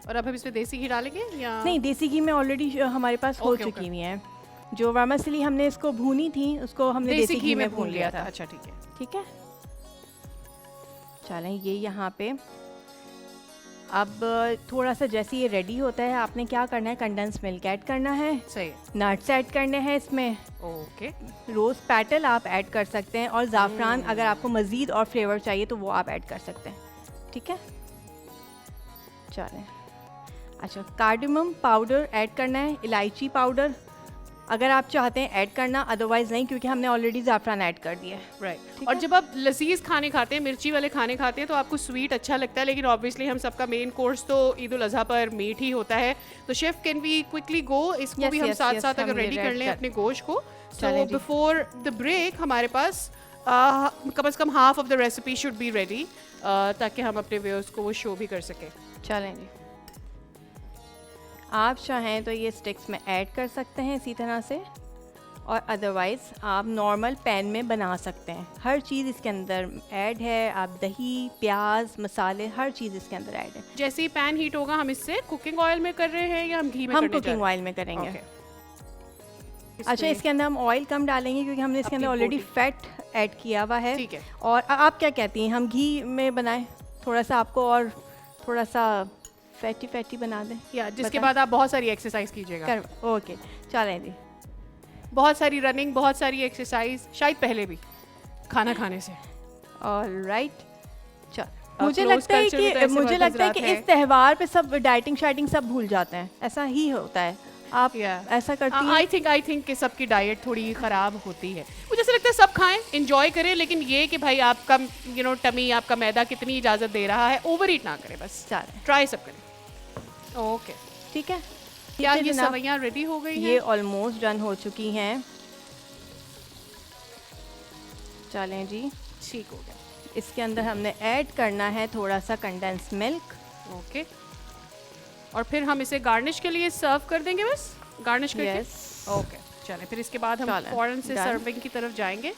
[SPEAKER 2] और अब हम इसमें देसी घी डालेंगे या
[SPEAKER 6] नहीं, देसी घी में ऑलरेडी हमारे पास हो
[SPEAKER 2] Okay,
[SPEAKER 6] चुकी
[SPEAKER 2] okay.
[SPEAKER 6] हुई है। जो वर्मिसेली हमने इसको भूनी थी उसको हमने
[SPEAKER 2] देसी घी में
[SPEAKER 6] भून
[SPEAKER 2] भून
[SPEAKER 6] लिया
[SPEAKER 2] लिया
[SPEAKER 6] था।
[SPEAKER 2] अच्छा, ठीक है।
[SPEAKER 6] ठीक है, चलें, ये यहाँ पे अब थोड़ा सा जैसे ये रेडी होता है आपने क्या करना है, कंडेंस मिल्क ऐड करना है,
[SPEAKER 2] सही है।
[SPEAKER 6] नट्स ऐड करने हैं इसमें,
[SPEAKER 2] ओके।
[SPEAKER 6] रोज़ पेटल आप ऐड कर सकते हैं और ज़ाफ़रान अगर आपको मज़ीद और फ्लेवर चाहिए तो वो आप ऐड कर सकते हैं। ठीक है, चलें। अच्छा, कार्डमम पाउडर ऐड करना है, इलायची पाउडर अगर आप चाहते हैं ऐड करना, अदरवाइज़ नहीं क्योंकि हमने ऑलरेडी ज़ाफ़रान ऐड कर दिया है।
[SPEAKER 2] राइट। और जब आप लजीज खाने खाते हैं, मिर्ची वाले खाने खाते हैं, तो आपको स्वीट अच्छा लगता है, लेकिन ऑब्वियसली हम सबका मेन कोर्स तो ईद उल अज़हा पर मीट ही होता है। तो chef, can we quickly go, इसको
[SPEAKER 6] Yes,
[SPEAKER 2] भी हम
[SPEAKER 6] yes,
[SPEAKER 2] साथ
[SPEAKER 6] yes,
[SPEAKER 2] साथ अगर
[SPEAKER 6] हम ये
[SPEAKER 2] रेडी कर
[SPEAKER 6] ready
[SPEAKER 2] लें
[SPEAKER 6] कर-
[SPEAKER 2] अपने गोश्त को।
[SPEAKER 6] चलें
[SPEAKER 2] सो
[SPEAKER 6] जी।
[SPEAKER 2] बिफोर द ब्रेक हमारे पास कम से कम half of the recipe should be ready, ताकि हम अपने व्यूअर्स को वो शो भी कर सकें।
[SPEAKER 6] चलें जी, आप चाहें तो ये स्टिक्स में ऐड कर सकते हैं इसी तरह से, और अदरवाइज़ आप नॉर्मल पैन में बना सकते हैं। हर चीज़ इसके अंदर ऐड है, आप दही, प्याज, मसाले, हर चीज़ इसके अंदर ऐड है।
[SPEAKER 2] जैसे ही पैन हीट होगा, हम इससे कुकिंग ऑयल में कर रहे हैं या हम घी में
[SPEAKER 6] हम
[SPEAKER 2] करने जा
[SPEAKER 6] कुकिंग
[SPEAKER 2] रहे
[SPEAKER 6] ऑयल में करेंगे।
[SPEAKER 2] हैं? Okay.
[SPEAKER 6] अच्छा,
[SPEAKER 2] इसमें-
[SPEAKER 6] इसके अंदर हम ऑयल कम डालेंगे क्योंकि हमने इसके अंदर
[SPEAKER 2] अपनी
[SPEAKER 6] ऑलरेडी
[SPEAKER 2] body-
[SPEAKER 6] फैट ऐड किया हुआ है।
[SPEAKER 2] ठीक है।
[SPEAKER 6] और आप क्या कहती हैं, हम घी में बनाएं थोड़ा सा आपको और थोड़ा सा फैटी बना दें?
[SPEAKER 2] या जिसके
[SPEAKER 6] बताएं।
[SPEAKER 2] बाद आप बहुत सारी एक्सरसाइज कीजिएगा।
[SPEAKER 6] कर ओके, चलें जी।
[SPEAKER 2] बहुत सारी रनिंग, बहुत सारी एक्सरसाइज, शायद पहले भी खाना खाने से।
[SPEAKER 6] ऑलराइट, चल।
[SPEAKER 2] अब
[SPEAKER 6] मुझे
[SPEAKER 2] close
[SPEAKER 6] लगता है
[SPEAKER 2] culture में तो
[SPEAKER 6] कि
[SPEAKER 2] ऐसे
[SPEAKER 6] मुझे लगता है कि
[SPEAKER 2] मर्कज़
[SPEAKER 6] इस त्यौहार पे सब डाइटिंग शाइटिंग सब भूल जाते हैं, ऐसा ही होता है। आप ऐसा करती हैं?
[SPEAKER 2] आई थिंक कि सबकी डाइट थोड़ी ख़राब होती है। मुझे ऐसा लगता है सब खाएं, इंजॉय करें, लेकिन ये कि भाई आपका टमी, आपका मैदा कितनी इजाज़त दे रहा है, ओवर ईट ना करें, बस
[SPEAKER 6] चलें,
[SPEAKER 2] ट्राई सब करें। ओके,
[SPEAKER 6] ठीक है।
[SPEAKER 2] क्या
[SPEAKER 6] ठीक है
[SPEAKER 2] ये
[SPEAKER 6] जनाब,
[SPEAKER 2] सवैयाँ रेडी हो गई
[SPEAKER 6] ये
[SPEAKER 2] हैं?
[SPEAKER 6] ऑलमोस्ट डन हो चुकी हैं। चलें जी,
[SPEAKER 2] ठीक हो गया।
[SPEAKER 6] इसके अंदर हमने ऐड करना है थोड़ा सा कंडेंस मिल्क।
[SPEAKER 2] ओके, और फिर हम इसे गार्निश के लिए सर्व कर देंगे, बस गार्निश करके।
[SPEAKER 6] यस,
[SPEAKER 2] ओके, चलें, फिर इसके बाद हम
[SPEAKER 6] चलें,
[SPEAKER 2] फौरन से
[SPEAKER 6] done।
[SPEAKER 2] सर्विंग की तरफ जाएंगे।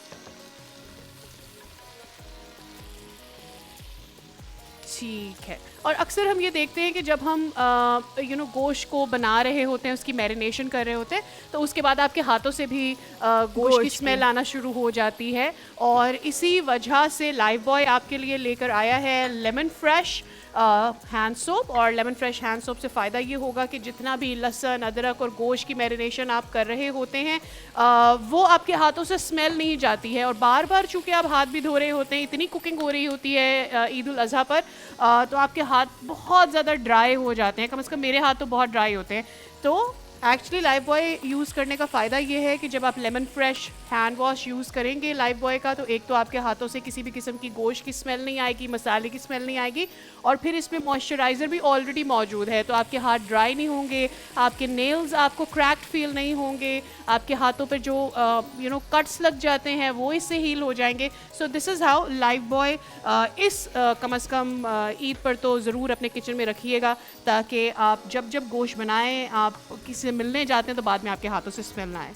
[SPEAKER 2] ठीक है। और अक्सर हम ये देखते हैं कि जब हम गोश्त को बना रहे होते हैं, उसकी मैरिनेशन कर रहे होते हैं, तो उसके बाद आपके हाथों से भी गोश्त की
[SPEAKER 6] गोश्त
[SPEAKER 2] स्मेल आना शुरू हो जाती है। और इसी वजह से लाइफ बॉय आपके लिए लेकर आया है लेमन फ्रेश हैंड सोप, और लेमन फ्रेश हैंड सोप से फ़ायदा ये होगा कि जितना भी लहसुन, अदरक और गोश्त की मैरिनेशन आप कर रहे होते हैं वो आपके हाथों से स्मेल नहीं जाती है। और बार बार चूँकि आप हाथ भी धो रहे होते हैं, इतनी कुकिंग हो रही होती है ईद उल अज़हा पर, तो आपके हाथ बहुत ज़्यादा ड्राई हो जाते हैं। कम से कम मेरे हाथ तो बहुत ड्राई होते हैं। तो एक्चुअली लाइफ बॉय यूज़ करने का फ़ायदा ये है कि जब आप lemon fresh hand wash use करेंगे लाइफ बॉय का, तो एक तो आपके हाथों से किसी भी किस्म की गोश्त की स्मेल नहीं आएगी, मसाले की स्मेल नहीं आएगी, और फिर इसमें मॉइस्चराइज़र भी ऑलरेडी मौजूद है, तो आपके हाथ ड्राई नहीं होंगे, आपके नेल्स आपको क्रैक्ड फील नहीं होंगे, आपके हाथों पर जो कट्स लग जाते हैं वो इससे हील हो जाएंगे। So this is how life boy इस कम अज़ कम ईद पर तो ज़रूर अपने किचन में रखिएगा, ताकि आप जब जब गोश्त बनाएं, आप किसी से मिलने जाते हैं तो बाद में आपके हाथों से स्मेल ना आए।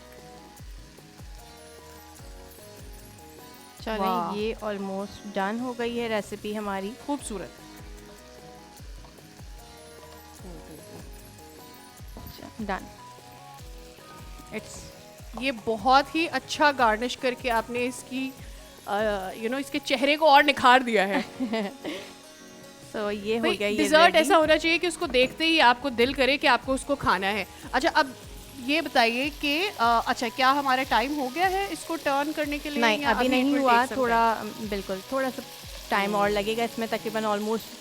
[SPEAKER 6] चलें, ये ऑलमोस्ट डन हो गई है रेसिपी हमारी।
[SPEAKER 2] खूबसूरत।
[SPEAKER 6] डन।
[SPEAKER 2] इट्स ये बहुत ही अच्छा गार्निश करके आपने इसकी इसके चेहरे को और निखार दिया है।
[SPEAKER 6] सो ये हो गया ये
[SPEAKER 2] डिज़र्ट
[SPEAKER 6] ready।
[SPEAKER 2] ऐसा होना चाहिए कि उसको देखते ही आपको दिल करे कि आपको उसको खाना है। अच्छा, अब ये बताइए कि अच्छा, क्या हमारा टाइम हो गया है इसको टर्न करने के लिए?
[SPEAKER 6] नहीं,
[SPEAKER 2] या
[SPEAKER 6] अभी
[SPEAKER 2] it
[SPEAKER 6] नहीं
[SPEAKER 2] will
[SPEAKER 6] हुआ,
[SPEAKER 2] take some
[SPEAKER 6] थोड़ा बिल्कुल थोड़ा सा टाइम और लगेगा इसमें, तकरीबन ऑलमोस्ट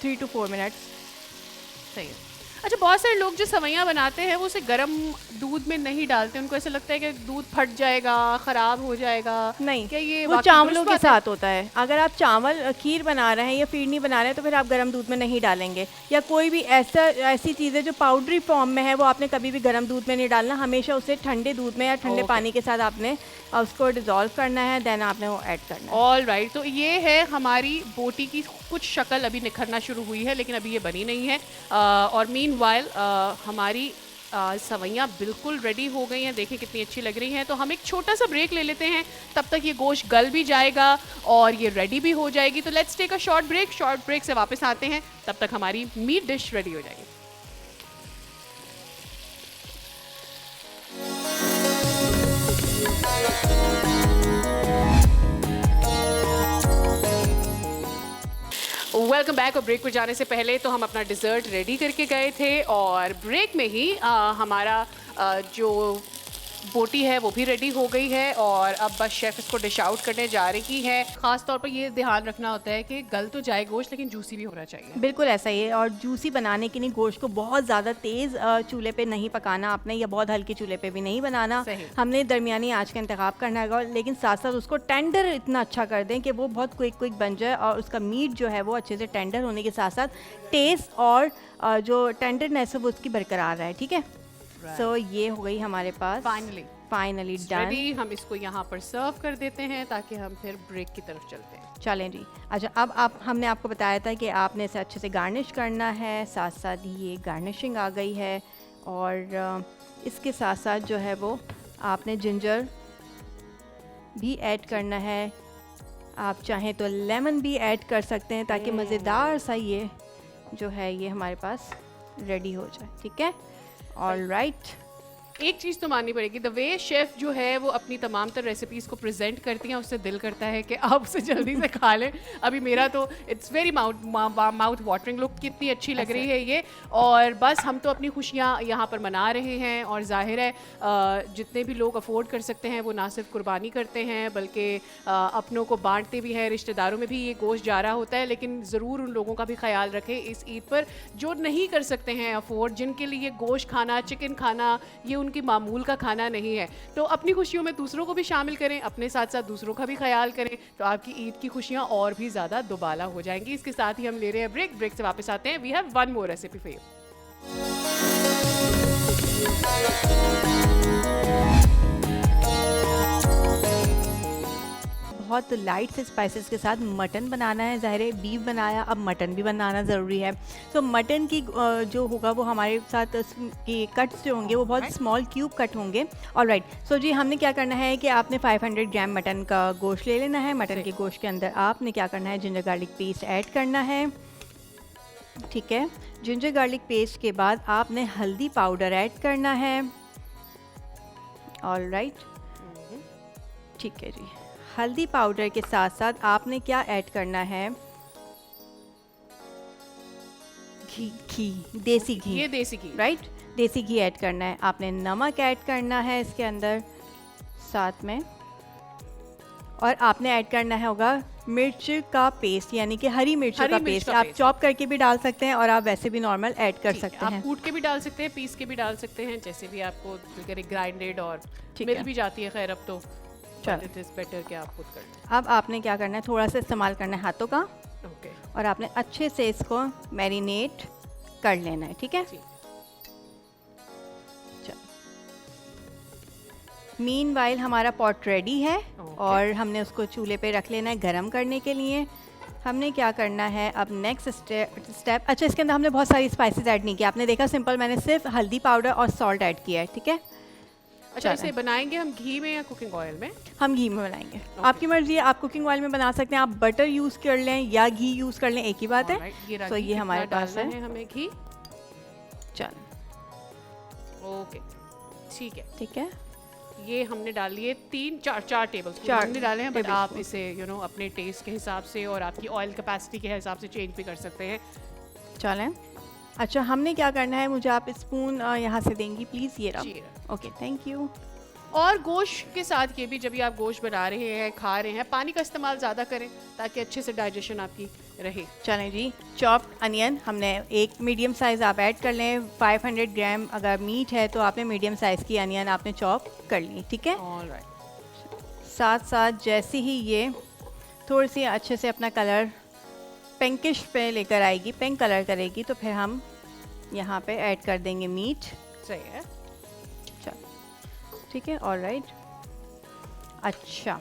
[SPEAKER 6] 3 to 4 मिनट्स।
[SPEAKER 2] time? सही है। अच्छा, बहुत सारे लोग जो सवैयाँ बनाते हैं वो उसे गर्म दूध में नहीं डालते, उनको ऐसा लगता है कि दूध फट जाएगा, ख़राब हो जाएगा।
[SPEAKER 6] नहीं,
[SPEAKER 2] क्या ये
[SPEAKER 6] वो
[SPEAKER 2] वाकई
[SPEAKER 6] चावलों
[SPEAKER 2] दुरुस्त
[SPEAKER 6] के
[SPEAKER 2] बात है?
[SPEAKER 6] साथ होता है। अगर आप चावल खीर बना रहे हैं या फिरनी बना रहे हैं तो फिर आप गर्म दूध में नहीं डालेंगे, या कोई भी ऐसी चीज़ें जो पाउडरी फॉर्म में है वो आपने कभी भी गर्म दूध में नहीं डालना, हमेशा उसे ठंडे दूध में या ठंडे पानी के साथ आपने उसको डिज़ोल्व करना है, देन आपने वो ऐड करना है।
[SPEAKER 2] ऑल राइट, तो ये है हमारी बोटी की कुछ शक्ल अभी निखरना शुरू हुई है, लेकिन अभी ये बनी नहीं है। और मीन वाइल हमारी सवैयाँ बिल्कुल रेडी हो गई हैं। देखें कितनी अच्छी लग रही हैं। तो हम एक छोटा सा ब्रेक ले लेते हैं, तब तक ये गोश्त गल भी जाएगा और ये रेडी भी हो जाएगी। तो let's take a short break. Short break से वापस आते हैं, तब तक हमारी मीट डिश रेडी हो जाएगी। Welcome back. और ब्रेक पर जाने से पहले तो हम अपना डिज़र्ट रेडी करके गए थे, और ब्रेक में ही हमारा जो बोटी है वो भी रेडी हो गई है, और अब बस शेफ़ इसको डिश आउट करने जा रही है। ख़ास तौर पर ये ध्यान रखना होता है कि गल तो जाए गोश्त, लेकिन जूसी भी होना चाहिए।
[SPEAKER 6] बिल्कुल ऐसा ही है, और जूसी बनाने के लिए गोश्त को बहुत ज़्यादा तेज़ चूल्हे पे नहीं पकाना आपने, या बहुत हल्के चूल्हे पे भी नहीं बनाना। हमने दरमियानी आंच का इंतखाब करना है, लेकिन साथ साथ उसको टेंडर इतना अच्छा कर दें कि वो बहुत क्विक बन जाए, और उसका मीट जो है वो अच्छे से टेंडर होने के साथ साथ टेस्ट और जो टेंडरनेस है वो उसकी बरकरार रहे। ठीक है, सो ये हो गई हमारे पास फाइनली डन।
[SPEAKER 2] हम इसको यहाँ पर सर्व कर देते हैं ताकि हम फिर ब्रेक की तरफ चलते हैं।
[SPEAKER 6] चलें जी। अच्छा, अब हमने आपको बताया था कि आपने इसे अच्छे से गार्निश करना है, साथ साथ ये गार्निशिंग आ गई है, और इसके साथ साथ जो है वो आपने जिंजर भी ऐड करना है। आप चाहें तो लेमन भी ऐड कर सकते हैं ताकि मज़ेदार सा ये जो है ये हमारे पास रेडी हो जाए। ठीक है, ऑल राइट।
[SPEAKER 2] एक चीज़ तो माननी पड़ेगी, द वे शेफ़ जो है वो अपनी तमाम तर रेसिपीज़ को प्रेजेंट करती हैं, उससे दिल करता है कि आप उसे जल्दी से खा लें। अभी मेरा तो it's very mouth watering, look कितनी अच्छी लग रही है ये। और बस हम तो अपनी खुशियाँ यहाँ पर मना रहे हैं, और जाहिर है जितने भी लोग अफोर्ड कर सकते हैं वो ना सिर्फ कुर्बानी करते हैं बल्कि अपनों को बांटते भी हैं, रिश्तेदारों में भी ये गोश्त जा रहा होता है। लेकिन ज़रूर उन लोगों का भी ख्याल रखें इस ईद पर जो नहीं कर सकते हैं अफोर्ड, जिनके लिए गोश्त खाना, चिकन खाना ये उनकी मामूल का खाना नहीं है। तो अपनी खुशियों में दूसरों को भी शामिल करें, अपने साथ साथ दूसरों का भी ख्याल करें, तो आपकी ईद की खुशियाँ और भी ज़्यादा दुबाला हो जाएंगी। इसके साथ ही हम ले रहे हैं ब्रेक। ब्रेक से वापस आते हैं। We have one more recipe for you.
[SPEAKER 6] बहुत लाइट से स्पाइसेस के साथ मटन बनाना है। ज़ाहिर है बीफ बनाया, अब मटन भी बनाना ज़रूरी है। तो मटन की जो होगा वो हमारे साथ की कट्स जो होंगे वो बहुत स्मॉल क्यूब कट होंगे। ऑलराइट, सो जी हमने क्या करना है कि आपने 500 ग्राम मटन का गोश्त ले लेना है। मटन के गोश्त के अंदर आपने क्या करना है, जिंजर गार्लिक पेस्ट ऐड करना है। ठीक है, जिंजर गार्लिक पेस्ट के बाद आपने हल्दी पाउडर ऐड करना है। ऑलराइट, ठीक है जी। हल्दी पाउडर के साथ साथ आपने क्या ऐड करना है, घी, देसी घी,
[SPEAKER 2] ये देसी घी,
[SPEAKER 6] राइट, देसी घी ऐड करना है। आपने नमक ऐड करना है इसके अंदर साथ में, और आपने ऐड करना है होगा मिर्च का पेस्ट, यानी कि हरी मिर्च का पेस्ट। आप चॉप करके भी डाल सकते हैं और आप वैसे भी नॉर्मल ऐड कर सकते हैं।
[SPEAKER 2] आप कूट के भी डाल सकते हैं, पीस के भी डाल सकते हैं, जैसे भी आपको ग्राइंडेड, और मिल भी जाती है खैर अब तो। इट इज बेटर कि आप खुद कर लें।
[SPEAKER 6] अब आपने क्या करना है, थोड़ा सा इस्तेमाल करना है हाथों का,
[SPEAKER 2] ओके,
[SPEAKER 6] और आपने अच्छे से इसको मैरिनेट कर लेना है, ठीक है। मीनवाइल हमारा पॉट रेडी है, और हमने उसको चूल्हे पे रख लेना है गरम करने के लिए। हमने क्या करना है अब नेक्स्ट स्टेप, अच्छा इसके अंदर हमने बहुत सारी स्पाइसेस ऐड नहीं किया, आपने देखा सिंपल मैंने सिर्फ हल्दी पाउडर और सॉल्ट ऐड किया है, ठीक है।
[SPEAKER 2] अच्छा, इसे बनाएंगे हम घी में या कुकिंग ऑयल में?
[SPEAKER 6] हम घी में बनाएंगे, आपकी मर्जी है। आप कुकिंग ऑयल में बना सकते हैं, आप बटर यूज़ कर लें या घी यूज़ कर लें, एक ही बात है। तो ये हमारे पास है
[SPEAKER 2] हमें घी।
[SPEAKER 6] चलो
[SPEAKER 2] ओके, ठीक है,
[SPEAKER 6] ठीक है।
[SPEAKER 2] ये हमने डाल लिए 4 टेबल स्पून हमने डाले हैं, बट आप इसे अपने टेस्ट के हिसाब से और आपकी ऑयल कैपेसिटी के हिसाब से चेंज भी कर सकते हैं।
[SPEAKER 6] चलें, अच्छा हमने क्या करना है, मुझे आप स्पून यहाँ से देंगी प्लीज़, ये रहा। Okay, thank you.
[SPEAKER 2] और गोश्त के साथ ये भी, जब भी आप गोश्त बना रहे हैं, खा रहे हैं, पानी का इस्तेमाल ज़्यादा करें ताकि अच्छे से डाइजेशन आपकी रहे।
[SPEAKER 6] चलें जी, चॉप्ड अनियन हमने एक मीडियम साइज़ आप ऐड कर लें। 500 ग्राम अगर मीट है तो आपने मीडियम साइज़ की अनियन आपने चॉप कर ली, ठीक है। साथ साथ जैसे ही ये थोड़ी सी अच्छे से अपना कलर पिंकिश पे लेकर आएगी, पिंक कलर करेगी, तो फिर हम यहाँ पे ऐड कर देंगे मीट।
[SPEAKER 2] सही है,
[SPEAKER 6] ठीक है, ऑलराइट। अच्छा,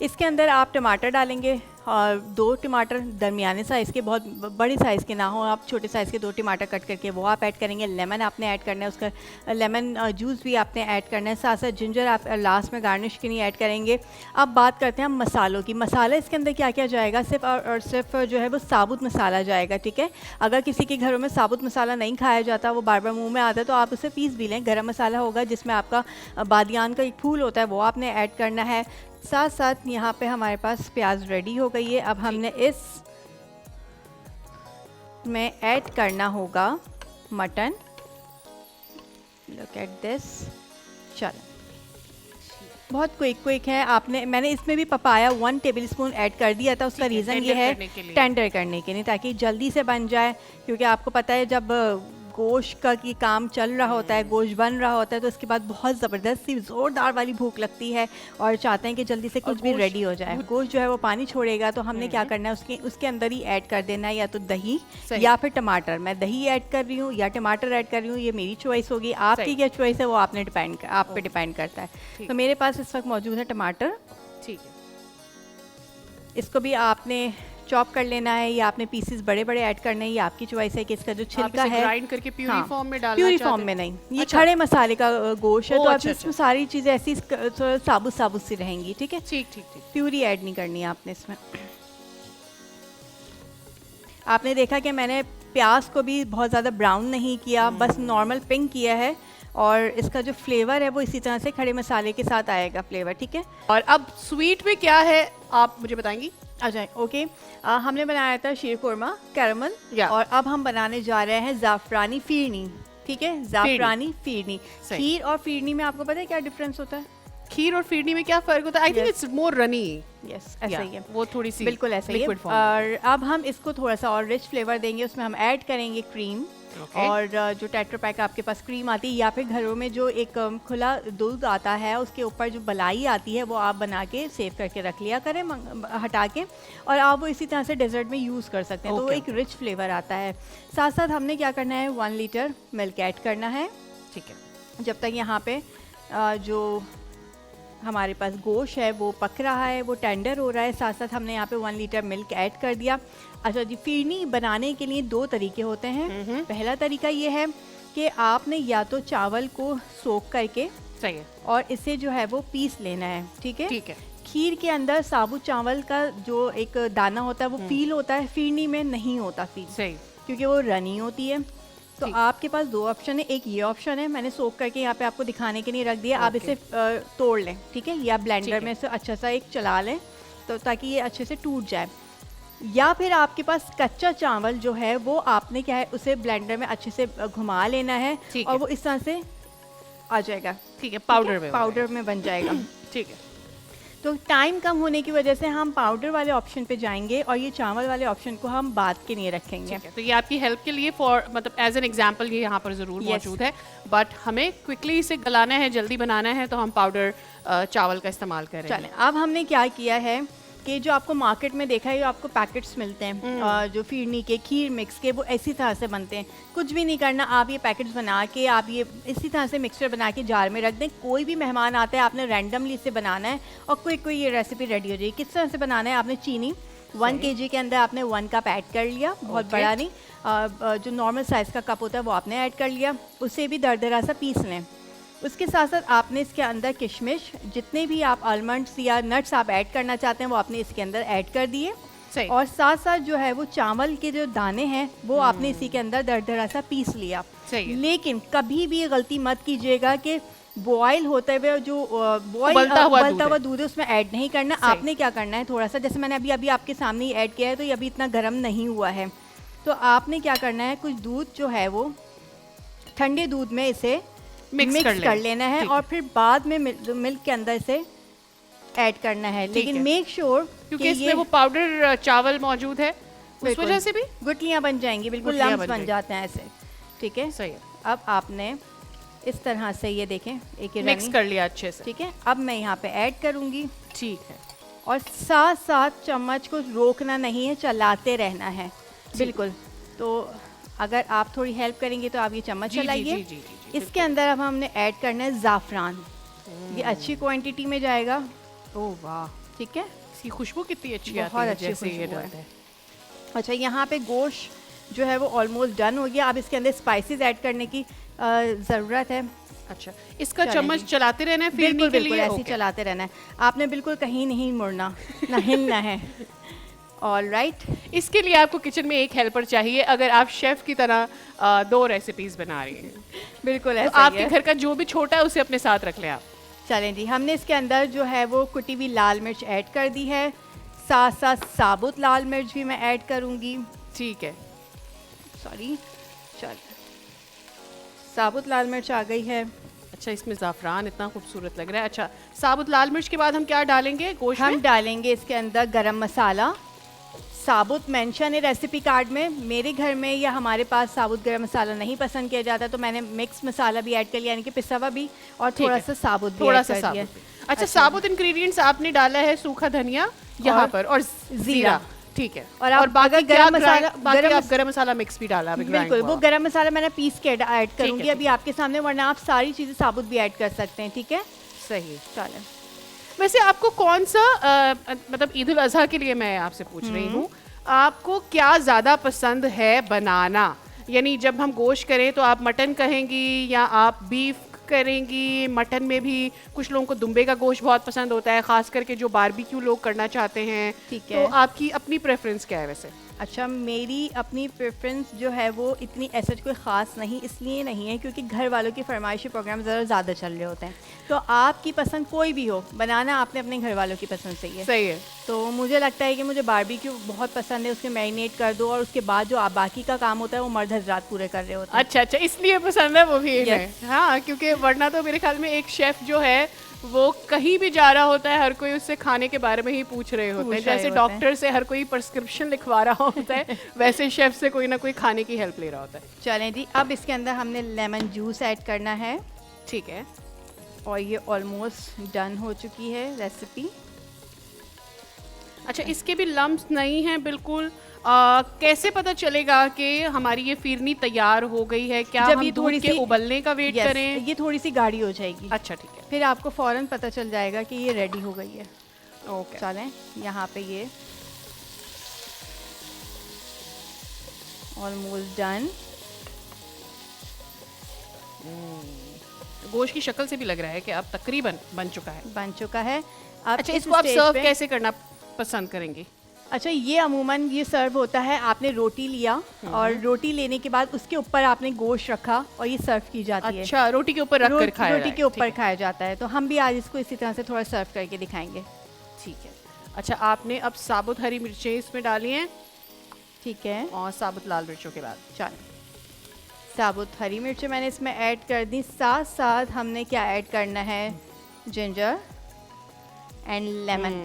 [SPEAKER 6] इसके अंदर आप टमाटर डालेंगे, और 2 टमाटर दरमियाने साइज़ के, बहुत बड़े साइज़ के ना हो, आप छोटे साइज़ के 2 टमाटर कट करके वो आप ऐड करेंगे। लेमन आपने ऐड करना है, उसका लेमन जूस भी आपने ऐड करना है। साथ साथ जिंजर आप लास्ट में गार्निश के लिए ऐड करेंगे। अब बात करते हैं हम मसालों की। मसाला इसके अंदर क्या क्या जाएगा, सिर्फ और सिर्फ जो है वो साबुत मसाला जाएगा, ठीक है। अगर किसी के घरों में साबुत मसाला नहीं खाया जाता, वो बार बार मुँह में आता है, तो आप उसे पीस भी लें। गरम मसाला होगा जिसमें आपका बादियान का एक फूल होता है, वो आपने ऐड करना है। साथ साथ यहाँ पे हमारे पास प्याज रेडी हो गई है। अब हमने इस में ऐड करना होगा मटन। Look at this. चलो, बहुत क्विक है। मैंने इसमें भी पपाया 1 टेबलस्पून ऐड कर दिया था। उसका रीज़न ये है टेंडर करने के लिए, ताकि जल्दी से बन जाए। क्योंकि आपको पता है जब गोश्त का की काम चल रहा होता है, गोश्त बन रहा होता है, तो उसके बाद बहुत ज़बरदस्त सी ज़ोरदार वाली भूख लगती है और चाहते हैं कि जल्दी से कुछ भी रेडी हो जाए। गोश्त जो है वो पानी छोड़ेगा, तो हमने क्या करना है, उसके अंदर ही ऐड कर देना है या तो दही या फिर टमाटर। मैं दही ऐड कर रही हूँ या टमाटर ऐड कर रही हूँ, ये मेरी चॉइस होगी। आपकी क्या चॉइस है वो आप पे डिपेंड करता है। तो मेरे पास इस वक्त मौजूद है टमाटर, ठीक है। इसको भी आपने चॉप कर लेना है या आपने पीसेस बड़े बड़े ऐड करने हैं, ये आपकी चॉइस है कि इसका जो छिलका है
[SPEAKER 2] ग्राइंड करके प्यूरी फॉर्म में डालना
[SPEAKER 6] प्यूरी फॉर्म में नहीं, ये खड़े मसाले का गोश्त है, तो आप इसमें सारी चीज़ें ऐसी साबुत साबुत सी रहेंगी, ठीक है। ठीक, प्यूरी ऐड नहीं करनी है आपने इसमें। आपने देखा कि मैंने प्याज को भी बहुत ज़्यादा ब्राउन नहीं किया, बस नॉर्मल पिंक किया है, और इसका जो फ्लेवर है वो इसी तरह से खड़े मसाले के साथ आएगा फ्लेवर, ठीक है।
[SPEAKER 2] और अब स्वीट में क्या है आप मुझे बताएंगी?
[SPEAKER 6] अच्छा, ओके। हमने बनाया था शीर खुरमा कैरमल, और अब हम बनाने जा रहे हैं ज़ाफ़रानी फ़िरनी, ठीक है। ज़ाफ़रानी फ़िरनी। खीर और फिरनी में आपको पता है क्या डिफरेंस होता है?
[SPEAKER 2] खीर और फिरनी में क्या फ़र्क होता है? I think it's more runny.
[SPEAKER 6] Yes, ऐसा ही है,
[SPEAKER 2] वो थोड़ी सी
[SPEAKER 6] बिल्कुल ऐसा ही है। और अब हम इसको थोड़ा सा और रिच फ्लेवर देंगे, उसमें हम ऐड करेंगे क्रीम। और जो टेट्रा पैक आपके पास क्रीम आती है, या फिर घरों में जो एक खुला दूध आता है, उसके ऊपर जो मलाई आती है, वो आप बना के सेव करके रख लिया करें हटा के, और आप वो इसी तरह से डेजर्ट में यूज़ कर सकते हैं। तो वो एक रिच फ्लेवर आता है। साथ साथ हमने क्या करना है, 1 लीटर मिल्क ऐड करना है, ठीक है। जब तक यहाँ पे जो हमारे पास गोश्त है वो पक रहा है, वो टेंडर हो रहा है, साथ साथ हमने यहाँ पे 1 लीटर मिल्क ऐड कर दिया। अच्छा जी, फिरनी बनाने के लिए 2 तरीके होते हैं। पहला तरीका ये है कि आपने या तो चावल को सोक करके,
[SPEAKER 2] सही है,
[SPEAKER 6] और इसे जो है वो पीस लेना है, ठीक है।
[SPEAKER 2] ठीक है।
[SPEAKER 6] खीर के अंदर साबुत चावल का जो एक दाना होता है वो फील होता है, फिरनी में नहीं होता फील,
[SPEAKER 2] सही,
[SPEAKER 6] क्योंकि वो रनी होती है। तो आपके पास 2 ऑप्शन है, एक ये ऑप्शन है, मैंने सोक करके यहाँ पे आपको दिखाने के लिए रख दिया। आप इसे तोड़ लें, ठीक है, या ब्लेंडर में से अच्छा सा एक चला लें, तो ताकि ये अच्छे से टूट जाए। या फिर आपके पास कच्चा चावल जो है वो आपने क्या है उसे ब्लेंडर में अच्छे से घुमा लेना है
[SPEAKER 2] ठीक
[SPEAKER 6] और
[SPEAKER 2] है।
[SPEAKER 6] वो इस तरह से आ जाएगा,
[SPEAKER 2] ठीक है, पाउडर में
[SPEAKER 6] पाउडर में बन जाएगा।
[SPEAKER 2] ठीक है।
[SPEAKER 6] तो टाइम कम होने की वजह से हम पाउडर वाले ऑप्शन पे जाएंगे और ये चावल वाले ऑप्शन को हम बाद के लिए रखेंगे।
[SPEAKER 2] ठीक है, तो ये आपकी हेल्प के लिए फॉर मतलब एज एन एग्जांपल ये यहाँ पर ज़रूर
[SPEAKER 6] Yes.
[SPEAKER 2] मौजूद है, बट हमें क्विकली इसे गलाना है, जल्दी बनाना है, तो हम पाउडर चावल का इस्तेमाल करें।
[SPEAKER 6] चलें, अब हमने क्या किया है कि जो आपको मार्केट में देखा है, आपको पैकेट्स मिलते हैं जो फिरनी के, खीर मिक्स के, वो इसी तरह से बनते हैं। कुछ भी नहीं करना, आप ये पैकेट्स बना के आप ये इसी तरह से मिक्सचर बना के जार में रख दें। कोई भी मेहमान आता है आपने रैंडमली इसे बनाना है और कोई ये रेसिपी रेडी हो जाएगी। किस तरह से बनाना है, आपने चीनी 1 kg के अंदर आपने 1 कप ऐड कर लिया, बहुत
[SPEAKER 2] Okay.
[SPEAKER 6] बड़ा नहीं, जो नॉर्मल साइज़ का कप होता है वो आपने ऐड कर लिया, उसे भी दरदरा सा पीस लें। उसके साथ साथ आपने इसके अंदर किशमिश, जितने भी आप आलमंड्स या नट्स आप ऐड करना चाहते हैं वो आपने इसके अंदर ऐड कर दिए।
[SPEAKER 2] सही।
[SPEAKER 6] और साथ साथ जो है वो चावल के जो दाने हैं वो आपने इसी के अंदर दरदरा सा पीस लिया।
[SPEAKER 2] सही है।
[SPEAKER 6] लेकिन कभी भी ये गलती मत कीजिएगा कि बॉयल होते हुए जो
[SPEAKER 2] उबलता हुआ
[SPEAKER 6] दूध है उसमें ऐड नहीं करना।
[SPEAKER 2] सही।
[SPEAKER 6] आपने क्या करना है, थोड़ा सा जैसे मैंने अभी आपके सामने ही ऐड किया है, तो ये अभी इतना गर्म नहीं हुआ है, तो आपने क्या करना है, कुछ दूध जो है वो ठंडे दूध में इसे मिक्स कर लेना है
[SPEAKER 2] ठीक
[SPEAKER 6] और फिर बाद में मिल्क के अंदर इसे ऐड करना है। लेकिन
[SPEAKER 2] है।
[SPEAKER 6] मेक श्योर
[SPEAKER 2] क्योंकि इसमें वो पाउडर चावल मौजूद है, उस
[SPEAKER 6] बिल्कुल।
[SPEAKER 2] वजह से भी
[SPEAKER 6] गुटलियाँ बन जाएंगी, बिल्कुल
[SPEAKER 2] गुठलियाँ
[SPEAKER 6] लम्स
[SPEAKER 2] बन
[SPEAKER 6] बन
[SPEAKER 2] जाएंगी।
[SPEAKER 6] जाते हैं ऐसे। ठीक है,
[SPEAKER 2] सही है।
[SPEAKER 6] अब आपने इस तरह से ये देखें एक
[SPEAKER 2] मिक्स कर लिया अच्छे से।
[SPEAKER 6] ठीक है, अब मैं यहाँ पे ऐड करूँगी
[SPEAKER 2] ठीक है।
[SPEAKER 6] और साथ साथ चम्मच को रोकना नहीं है, चलाते रहना है। बिल्कुल। तो अगर आप थोड़ी हेल्प करेंगे तो आप ये चम्मच
[SPEAKER 2] जी, जी,
[SPEAKER 6] चलाइए।
[SPEAKER 2] जी, जी, जी,
[SPEAKER 6] इसके अंदर अब हमने ऐड करना है ज़ाफ़रान, ये अच्छी क्वांटिटी में जाएगा।
[SPEAKER 2] ओह वाह,
[SPEAKER 6] ठीक है,
[SPEAKER 2] इसकी खुशबू कितनी अच्छी आती
[SPEAKER 6] बहुत
[SPEAKER 2] है
[SPEAKER 6] अच्छी
[SPEAKER 2] जैसे ये
[SPEAKER 6] खुशबू है।
[SPEAKER 2] डलता है।
[SPEAKER 6] अच्छा, यहाँ पे गोश्त जो है वो ऑलमोस्ट डन हो गया। अब इसके अंदर स्पाइसेस ऐड करने की ज़रूरत है।
[SPEAKER 2] अच्छा, इसका
[SPEAKER 6] चलें
[SPEAKER 2] चम्मच
[SPEAKER 6] जी।
[SPEAKER 2] चलाते रहना है फिरनी
[SPEAKER 6] बिल्कुल
[SPEAKER 2] के
[SPEAKER 6] बिल्कुल
[SPEAKER 2] लिए।
[SPEAKER 6] ऐसे ही
[SPEAKER 2] ओके।
[SPEAKER 6] चलाते रहना है, आपने बिल्कुल कहीं नहीं मुड़ना, ना हिलना है। ऑल राइट,
[SPEAKER 2] इसके लिए आपको किचन में एक हेल्पर चाहिए अगर आप शेफ की तरह 2 रेसिपीज बना रही हैं।
[SPEAKER 6] बिल्कुल
[SPEAKER 2] तो
[SPEAKER 6] ऐसा ही
[SPEAKER 2] आपके
[SPEAKER 6] है।
[SPEAKER 2] घर का जो भी छोटा है उसे अपने साथ रख लें आप।
[SPEAKER 6] चलें जी, हमने इसके अंदर जो है वो कुटी हुई लाल मिर्च ऐड कर दी है, साथ साथ साबुत लाल मिर्च भी मैं ऐड करूँगी।
[SPEAKER 2] ठीक है।
[SPEAKER 6] सॉरी, चल, साबुत लाल मिर्च आ गई है।
[SPEAKER 2] अच्छा, इसमें ज़ाफ़रान इतना खूबसूरत लग रहा है। अच्छा, साबुत लाल मिर्च के बाद हम क्या डालेंगे गोश्त
[SPEAKER 6] हम
[SPEAKER 2] में?
[SPEAKER 6] डालेंगे इसके अंदर गरम मसाला। साबुत मेंशन है रेसिपी कार्ड में, मेरे घर में या हमारे पास साबुत गरम मसाला नहीं पसंद किया जाता, तो मैंने मिक्स मसाला भी ऐड कर लिया, यानी कि पिसा हुआ भी और
[SPEAKER 2] ठीक
[SPEAKER 6] थोड़ा
[SPEAKER 2] है।
[SPEAKER 6] सा साबुत भी
[SPEAKER 2] थोड़ा
[SPEAKER 6] ऐड
[SPEAKER 2] सा
[SPEAKER 6] कर दिया।
[SPEAKER 2] साबुत। अच्छा, साबुत इंग्रेडिएंट्स आपने डाला है सूखा धनिया यहाँ पर और जीरा। ठीक है।
[SPEAKER 6] और आप
[SPEAKER 2] बाकी
[SPEAKER 6] अगर
[SPEAKER 2] क्या
[SPEAKER 6] गरम मसाला-
[SPEAKER 2] बाकी
[SPEAKER 6] गरम
[SPEAKER 2] आप गरम मसाला मिक्स भी डाला अभी grind
[SPEAKER 6] बिल्कुल, वो
[SPEAKER 2] हुआ।
[SPEAKER 6] गरम मसाला मैंने पीस के ऐड करूँगी
[SPEAKER 2] है,
[SPEAKER 6] अभी आपके सामने, वरना आप सारी चीज़ें साबुत भी ऐड कर सकते हैं। ठीक है,
[SPEAKER 2] सही।
[SPEAKER 6] चलें।
[SPEAKER 2] वैसे आपको कौन सा मतलब ईद उल अजहा के लिए मैं आपसे पूछ रही हूँ, आपको क्या ज़्यादा पसंद है बनाना? यानी जब हम गोश्त करें तो आप मटन कहेंगी या आप बीफ करेंगी? मटन में भी कुछ लोगों को दुम्बे का गोश्त बहुत पसंद होता है, खास करके जो बारबेक्यू लोग करना चाहते हैं।
[SPEAKER 6] ठीक है।
[SPEAKER 2] तो आपकी अपनी प्रेफरेंस क्या है वैसे?
[SPEAKER 6] अच्छा, मेरी अपनी प्रेफरेंस जो है वो इतनी ऐसा कोई ख़ास नहीं, इसलिए नहीं है क्योंकि घर वालों की फरमाइशी प्रोग्राम ज़रा ज़्यादा चल रहे होते हैं। तो आपकी पसंद कोई भी हो, बनाना आपने अपने घर वालों की पसंद से ही है।
[SPEAKER 2] सही है।
[SPEAKER 6] तो मुझे लगता है कि मुझे बारबेक्यू बहुत पसंद है, उसके मैरिनेट कर दो और उसके बाद जो आप बाकी का काम होता है वो मर्द हजरात पूरे कर रहे होते हैं।
[SPEAKER 2] अच्छा, इसलिए पसंद है वो भी इन्हें।
[SPEAKER 6] Yes.
[SPEAKER 2] हाँ, क्योंकि वरना तो मेरे ख्याल में एक शेफ जो है वो कहीं भी जा रहा होता है, हर कोई उससे खाने के बारे में ही पूछ रहे होते हैं। जैसे डॉक्टर से हर कोई प्रिस्क्रिप्शन लिखवा रहा होता है, वैसे शेफ से कोई ना कोई खाने की हेल्प ले रहा होता है।
[SPEAKER 6] चलें जी, अब इसके अंदर हमने लेमन जूस ऐड करना है।
[SPEAKER 2] ठीक है।
[SPEAKER 6] और ये ऑलमोस्ट डन हो चुकी है रेसिपी।
[SPEAKER 2] अच्छा, इसके भी लम्स नहीं हैं बिल्कुल। कैसे पता चलेगा कि हमारी ये फिरनी तैयार हो गई है? क्या
[SPEAKER 6] जब
[SPEAKER 2] हम
[SPEAKER 6] ये
[SPEAKER 2] दूध
[SPEAKER 6] थोड़ी
[SPEAKER 2] के
[SPEAKER 6] सी
[SPEAKER 2] उबलने का वेट
[SPEAKER 6] Yes,
[SPEAKER 2] करें?
[SPEAKER 6] ये थोड़ी सी गाढ़ी हो जाएगी,
[SPEAKER 2] अच्छा, ठीक है।
[SPEAKER 6] फिर आपको फ़ौरन पता चल जाएगा कि ये रेडी हो गई है।
[SPEAKER 2] ओके।
[SPEAKER 6] चलें, यहाँ पे ये ऑलमोस्ट डन।
[SPEAKER 2] गोश्त की शक्ल से भी लग रहा है कि अब तकरीबन बन चुका है।
[SPEAKER 6] बन चुका है। अब
[SPEAKER 2] अच्छा,
[SPEAKER 6] इस
[SPEAKER 2] इसको आप
[SPEAKER 6] स्टेज
[SPEAKER 2] सर्व
[SPEAKER 6] पे-
[SPEAKER 2] कैसे करना पसंद करेंगे?
[SPEAKER 6] अच्छा, ये अमूमन ये सर्व होता है, आपने रोटी लिया और रोटी लेने के बाद उसके ऊपर आपने गोश्त रखा और ये सर्व की जाती है।
[SPEAKER 2] अच्छा, रोटी के ऊपर रख कर खाया
[SPEAKER 6] रोटी
[SPEAKER 2] जाए,
[SPEAKER 6] के ऊपर
[SPEAKER 2] ठीक
[SPEAKER 6] खाया जाता है। तो हम भी आज इसको इसी तरह से थोड़ा सर्व करके दिखाएंगे।
[SPEAKER 2] है, ठीक है। अच्छा, आपने अब साबुत हरी मिर्चें इसमें डाली हैं
[SPEAKER 6] ठीक है,
[SPEAKER 2] और साबुत लाल मिर्चों के बाद
[SPEAKER 6] चलो साबुत हरी मिर्चें मैंने इसमें ऐड कर दी, साथ साथ हमने क्या ऐड करना है, जिंजर एंड लेमन।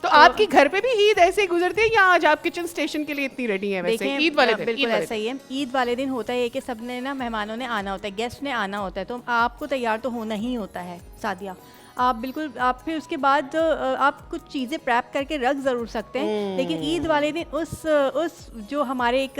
[SPEAKER 2] तो आपकी घर पे भी ईद ऐसे ही गुजरती है या आज आप किचन स्टेशन के लिए इतनी रेडी हैं? वैसे
[SPEAKER 6] देखिए,
[SPEAKER 2] ईद वाले दिन,
[SPEAKER 6] बिल्कुल
[SPEAKER 2] ईद वाले
[SPEAKER 6] ऐसा ही है। ईद वाले दिन होता है कि सबने ना, मेहमानों ने आना होता है, गेस्ट ने आना होता है, तो आपको तैयार तो होना ही होता है सादिया। आप बिल्कुल, आप फिर उसके बाद आप कुछ चीज़ें प्रैप करके रख ज़रूर सकते हैं, लेकिन ईद वाले दिन उस जो हमारे एक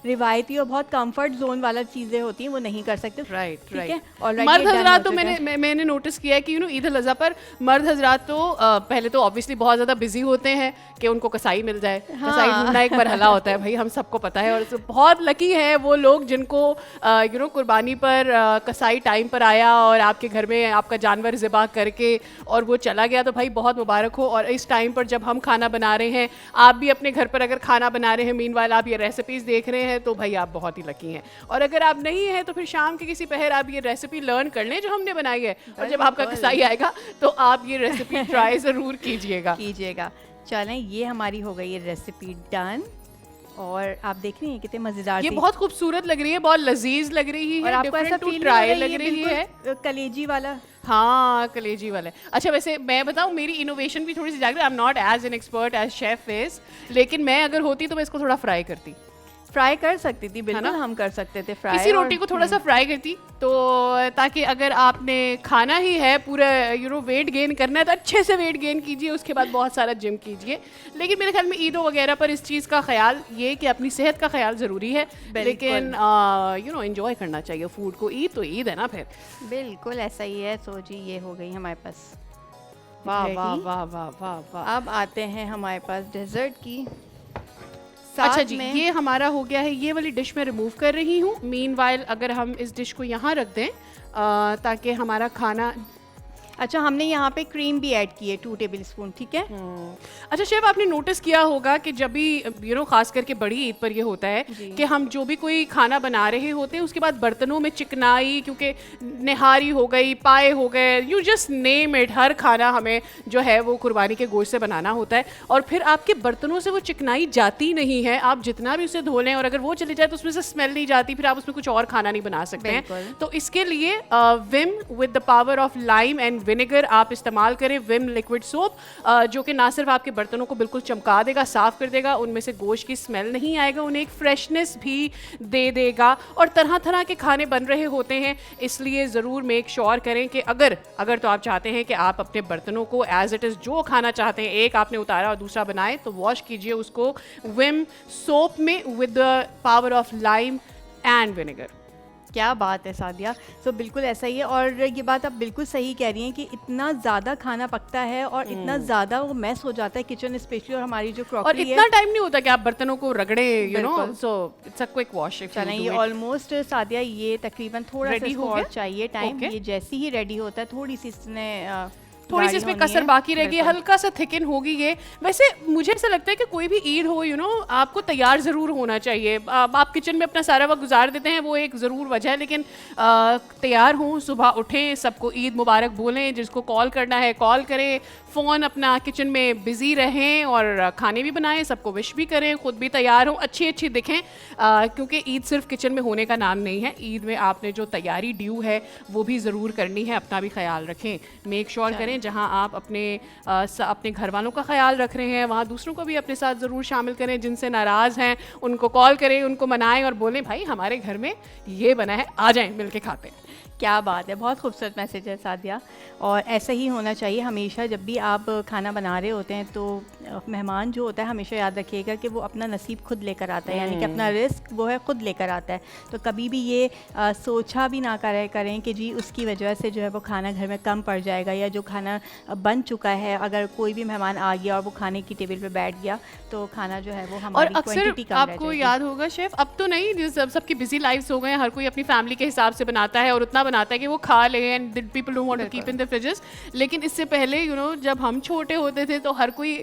[SPEAKER 6] रिवायती और बहुत कंफर्ट जोन वाला चीज़ें होती हैं वो नहीं कर सकते।
[SPEAKER 2] राइट
[SPEAKER 6] ठीक है,
[SPEAKER 2] राइट।
[SPEAKER 6] already
[SPEAKER 2] मर्द
[SPEAKER 6] ये done
[SPEAKER 2] हजरात
[SPEAKER 6] हो
[SPEAKER 2] तो
[SPEAKER 6] चुका है।
[SPEAKER 2] मैंने नोटिस किया है कि ईद उल अज़हा पर मर्द हजरात तो पहले तो ऑब्वियसली बहुत ज़्यादा बिजी होते हैं कि उनको कसाई मिल जाए। कसाई ढूंढना एक मरहला होता है भाई, हम सबको पता है। और बहुत लकी है वो लोग जिनको कुर्बानी पर कसाई टाइम पर आया और आपके घर में आपका जानवर ज़िबा करके और वो चला गया, तो भाई बहुत मुबारक हो। और इस टाइम पर जब हम खाना बना रहे हैं, आप भी अपने घर पर अगर खाना बना रहे हैं, मीनवाइल आप ये रेसिपीज़ देख रहे हैं, तो भाई आप बहुत ही लकी हैं। और अगर आप नहीं हैं तो फिर शाम के किसी पहर आप ये रेसिपी लर्न कर लें जो हमने बनाई है, और जब आपका कसाई आएगा तो आप ये रेसिपी ट्राई ज़रूर कीजिएगा।
[SPEAKER 6] चलें, ये हमारी हो गई है रेसिपी डन, और आप देख रही हैं कितने मज़ेदार
[SPEAKER 2] ये
[SPEAKER 6] सी।
[SPEAKER 2] बहुत खूबसूरत लग रही है, बहुत लजीज लग रही है,
[SPEAKER 6] और आपको ऐसा फील
[SPEAKER 2] ट्राई लग रही है।
[SPEAKER 6] कलेजी वाला।
[SPEAKER 2] हाँ, कलेजी वाला। अच्छा, वैसे मैं बताऊँ, मेरी इनोवेशन भी थोड़ी सी जाग रही है। I am not as an expert as chef is, लेकिन मैं अगर होती तो मैं इसको थोड़ा फ्राई करती।
[SPEAKER 6] फ्राई कर सकती थी, बिल्कुल हम कर सकते थे फ्राई।
[SPEAKER 2] किसी रोटी को थोड़ा सा फ्राई करती, तो ताकि अगर आपने खाना ही है पूरा वेट गेन करना है तो अच्छे से वेट गेन कीजिए, उसके बाद बहुत सारा जिम कीजिए। लेकिन मेरे ख्याल में ईदों वगैरह पर इस चीज़ का ख्याल, ये कि अपनी सेहत का ख्याल ज़रूरी है, लेकिन एंजॉय करना चाहिए फूड को। ईद तो ईद है ना फिर।
[SPEAKER 6] बिल्कुल ऐसा ही है। सो जी, ये हो गई हमारे पास।
[SPEAKER 2] वाह
[SPEAKER 6] Ready?
[SPEAKER 2] वाह वाह वाह वाह वाह।
[SPEAKER 6] अब आते हैं हमारे पास डेजर्ट की।
[SPEAKER 2] अच्छा जी, ये हमारा हो गया है। ये वाली डिश मैं रिमूव कर रही हूँ। मीनवाइल अगर हम इस डिश को यहाँ रख दें ताकि हमारा खाना।
[SPEAKER 6] अच्छा, हमने यहाँ पे क्रीम भी ऐड की है 2 टेबल स्पून, ठीक है।
[SPEAKER 2] अच्छा शेफ, आपने नोटिस किया होगा कि जब भी खास करके बड़ी ईद पर ये होता है कि हम जो भी कोई खाना बना रहे होते हैं, उसके बाद बर्तनों में चिकनाई, क्योंकि निहारी हो गई, पाए हो गए, यू जस्ट नेम इट, हर खाना हमें जो है वो कुर्बानी के गोश्त से बनाना होता है, और फिर आपके बर्तनों से वो चिकनाई जाती नहीं है। आप जितना भी उसे धो लें और अगर वो चली जाए तो उसमें से स्मेल नहीं जाती, फिर आप उसमें कुछ और खाना नहीं बना सकते हैं। तो इसके लिए Vim with the power of lime and vinegar आप इस्तेमाल करें। विम लिक्विड सोप जो कि ना सिर्फ आपके बर्तनों को बिल्कुल चमका देगा, साफ कर देगा, उनमें से गोश्त की स्मेल नहीं आएगा, उन्हें एक फ्रेशनेस भी दे देगा। और तरह तरह के खाने बन रहे होते हैं, इसलिए ज़रूर मेक श्योर करें कि अगर तो आप चाहते हैं कि आप अपने बर्तनों को एज इट इज़ जो खाना चाहते हैं, एक आपने उतारा और दूसरा बनाए, तो वॉश कीजिए उसको विम सोप में with the power of lime and vinegar.
[SPEAKER 6] क्या बात है सादिया। सो बिल्कुल ऐसा ही है, और ये बात आप बिल्कुल सही कह रही हैं कि इतना ज़्यादा खाना पकता है और इतना ज़्यादा वो मैस हो जाता है किचन स्पेशली, और हमारी जो
[SPEAKER 2] और
[SPEAKER 6] क्रॉकरी है,
[SPEAKER 2] इतना टाइम नहीं होता कि आप बर्तनों को रगड़े, so it's a quick wash.
[SPEAKER 6] चलें, ये ऑलमोस्ट सादिया ये तकरीबन थोड़ा सा
[SPEAKER 2] Ready हो
[SPEAKER 6] इसको
[SPEAKER 2] गया?
[SPEAKER 6] और चाहिए टाइम।
[SPEAKER 2] Okay.
[SPEAKER 6] ये जैसे ही रेडी होता है, थोड़ी सी इसने
[SPEAKER 2] थोड़ी सी इसमें कसर बाकी रह गई, हल्का सा थिकन होगी ये। वैसे मुझे ऐसा लगता है कि कोई भी ईद हो आपको तैयार ज़रूर होना चाहिए। आप किचन में अपना सारा वक्त गुजार देते हैं, वो एक ज़रूर वजह है, लेकिन तैयार हों, सुबह उठें, सबको ईद मुबारक बोलें, जिसको कॉल करना है कॉल करें, फ़ोन अपना किचन में बिज़ी रहें और खाने भी बनाएं, सबको विश भी करें, ख़ुद भी तैयार हों, अच्छी दिखें, क्योंकि ईद सिर्फ किचन में होने का नाम नहीं है। ईद में आपने जो तैयारी ड्यू है वो भी ज़रूर करनी है। अपना भी ख्याल रखें, मेक श्योर करें जहां आप अपने घर वालों का ख्याल रख रहे हैं, वहाँ दूसरों को भी अपने साथ ज़रूर शामिल करें। जिनसे नाराज़ हैं उनको कॉल करें, उनको मनाएं और बोलें भाई हमारे घर में ये बना है, आ जाएं मिलके खाते हैं।
[SPEAKER 6] क्या बात है, बहुत खूबसूरत मैसेज है सादिया, और ऐसा ही होना चाहिए हमेशा। जब भी आप खाना बना रहे होते हैं तो मेहमान जो होता है हमेशा याद रखिएगा कि वो अपना नसीब खुद लेकर आता है, यानी कि अपना रिस्क वो है खुद लेकर आता है। तो कभी भी ये सोचा भी ना करें कि जी उसकी वजह से जो है वो खाना घर में कम पड़ जाएगा, या जो खाना बन चुका है अगर कोई भी मेहमान आ गया और वो खाने की टेबल पे बैठ गया तो खाना जो है वो हमारी क्वांटिटी कम रह जाएगी।
[SPEAKER 2] आपको याद होगा शेफ, अब तो नहीं, सबकी बिजी लाइफ्स हो गए हैं, हर कोई अपनी फैमिली के हिसाब से बनाता है और उतना बनाता है कि वो खा ले, and people don't want to keep in the fridges. लेकिन इससे पहले जब हम छोटे होते थे तो हर कोई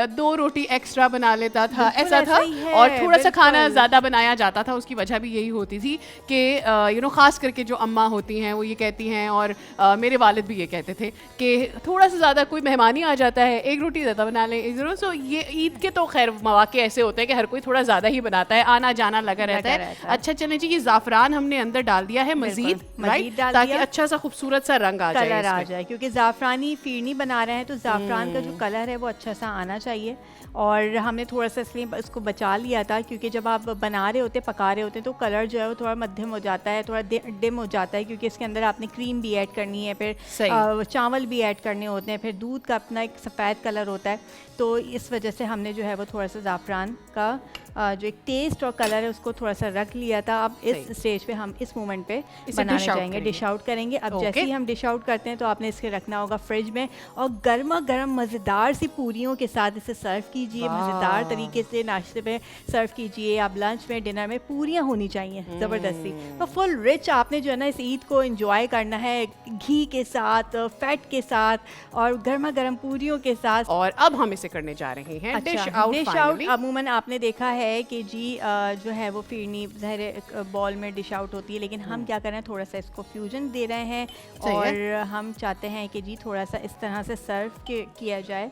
[SPEAKER 2] 2 रोटी एक्स्ट्रा बना लेता था,
[SPEAKER 6] बिल्कुल
[SPEAKER 2] ऐसा
[SPEAKER 6] ऐसा
[SPEAKER 2] था।
[SPEAKER 6] ही है,
[SPEAKER 2] और थोड़ा सा खाना
[SPEAKER 6] बिल्कुल।
[SPEAKER 2] ज़्यादा बनाया जाता था, उसकी वजह भी यही होती थी कि ख़ास करके जो अम्मा होती हैं वो ये कहती हैं, और मेरे वालिद भी ये कहते थे कि थोड़ा सा ज़्यादा कोई मेहमान ही आ जाता है, 1 रोटी ज़्यादा बना लें, 1 ज़रूर। सो ये ईद के तो खैर मौके ऐसे होते हैं कि हर कोई थोड़ा ज़्यादा ही बनाता है, आना जाना लगा रहता है। अच्छा चलें जी, ये ज़ाफ़रान हमने अंदर डाल दिया है मज़ीद,
[SPEAKER 6] मज़ीद
[SPEAKER 2] राइट,
[SPEAKER 6] डाल
[SPEAKER 2] ताकि
[SPEAKER 6] दिया।
[SPEAKER 2] अच्छा सा खूबसूरत सा रंग आ जाए
[SPEAKER 6] कलर आ
[SPEAKER 2] इसमें।
[SPEAKER 6] जाए, क्योंकि ज़ाफ़रानी फ़िरनी बना रहे हैं तो ज़ाफ़रान का जो कलर है वो अच्छा सा आना चाहिए। और हमने थोड़ा सा इसलिए उसको बचा लिया था, क्योंकि जब आप बना रहे होते, पका रहे होते, तो कलर जो है वो थोड़ा मध्यम हो जाता है, थोड़ा डिम हो जाता है, क्योंकि इसके अंदर आपने क्रीम भी ऐड करनी है, फिर चावल भी ऐड करने होते हैं, फिर दूध का अपना एक सफ़ेद कलर होता है। तो इस वजह से हमने जो है वो थोड़ा सा ज़ाफ़रान का जो एक टेस्ट और कलर है उसको थोड़ा सा रख लिया था। अब इस स्टेज पे हम इस मोमेंट पे बनाने जाएंगे, डिश आउट करेंगे। अब जैसे ही हम डिश आउट करते हैं तो आपने इसके रखना होगा फ्रिज में, और गर्मा गर्म मज़ेदार सी पूरियों के साथ इसे सर्व कीजिए, मज़ेदार तरीके से नाश्ते में सर्व कीजिए। आप लंच में, डिनर में पूरियाँ होनी चाहिए ज़बरदस्ती। तो फुल रिच आपने जो है ना इस ईद को एंजॉय करना है, घी के साथ, फैट के साथ, और गर्मा गर्म पूरियों के साथ।
[SPEAKER 2] और अब हम इसे करने जा रहे हैं डिश आउट।
[SPEAKER 6] अमूमन आपने देखा है कि जी जो है वो फिरनी ज़ाहिर बॉल में डिश आउट होती है, लेकिन हम क्या कर रहे हैं, थोड़ा सा इसको फ्यूजन दे रहे हैं, और हम चाहते हैं कि जी थोड़ा सा इस तरह से सर्व किया जाए।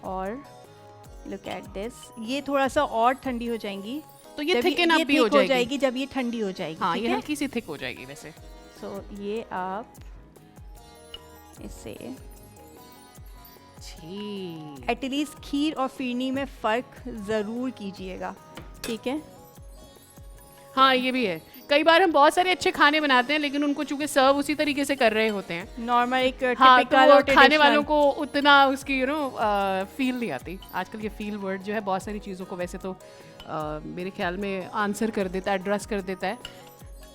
[SPEAKER 6] और लुक एट दिस, ये थोड़ा सा और ठंडी हो जाएंगी,
[SPEAKER 2] तो ये
[SPEAKER 6] जब
[SPEAKER 2] थिकन अप भी
[SPEAKER 6] हो
[SPEAKER 2] हो जाएगी
[SPEAKER 6] जब ये ठंडी हो जाएगी।
[SPEAKER 2] हाँ,
[SPEAKER 6] ठीक
[SPEAKER 2] ये
[SPEAKER 6] है?
[SPEAKER 2] हल्की सी थिक हो जाएगी वैसे।
[SPEAKER 6] सो ये आप इससे एटलीस्ट खीर और फिरनी में फ़र्क ज़रूर कीजिएगा, ठीक है?
[SPEAKER 2] हाँ, ये भी है। कई बार हम बहुत सारे अच्छे खाने बनाते हैं, लेकिन उनको चूंकि सर्व उसी तरीके से कर रहे होते हैं,
[SPEAKER 6] नॉर्मल एक
[SPEAKER 2] हाँ, तो
[SPEAKER 6] टिपिकल
[SPEAKER 2] वो
[SPEAKER 6] और
[SPEAKER 2] खाने
[SPEAKER 6] ट्रेडिशनल।
[SPEAKER 2] वालों को उतना उसकी फील नहीं आती। आजकल ये फील वर्ड जो है बहुत सारी चीज़ों को वैसे तो मेरे ख्याल में आंसर कर देता है, एड्रेस कर देता है।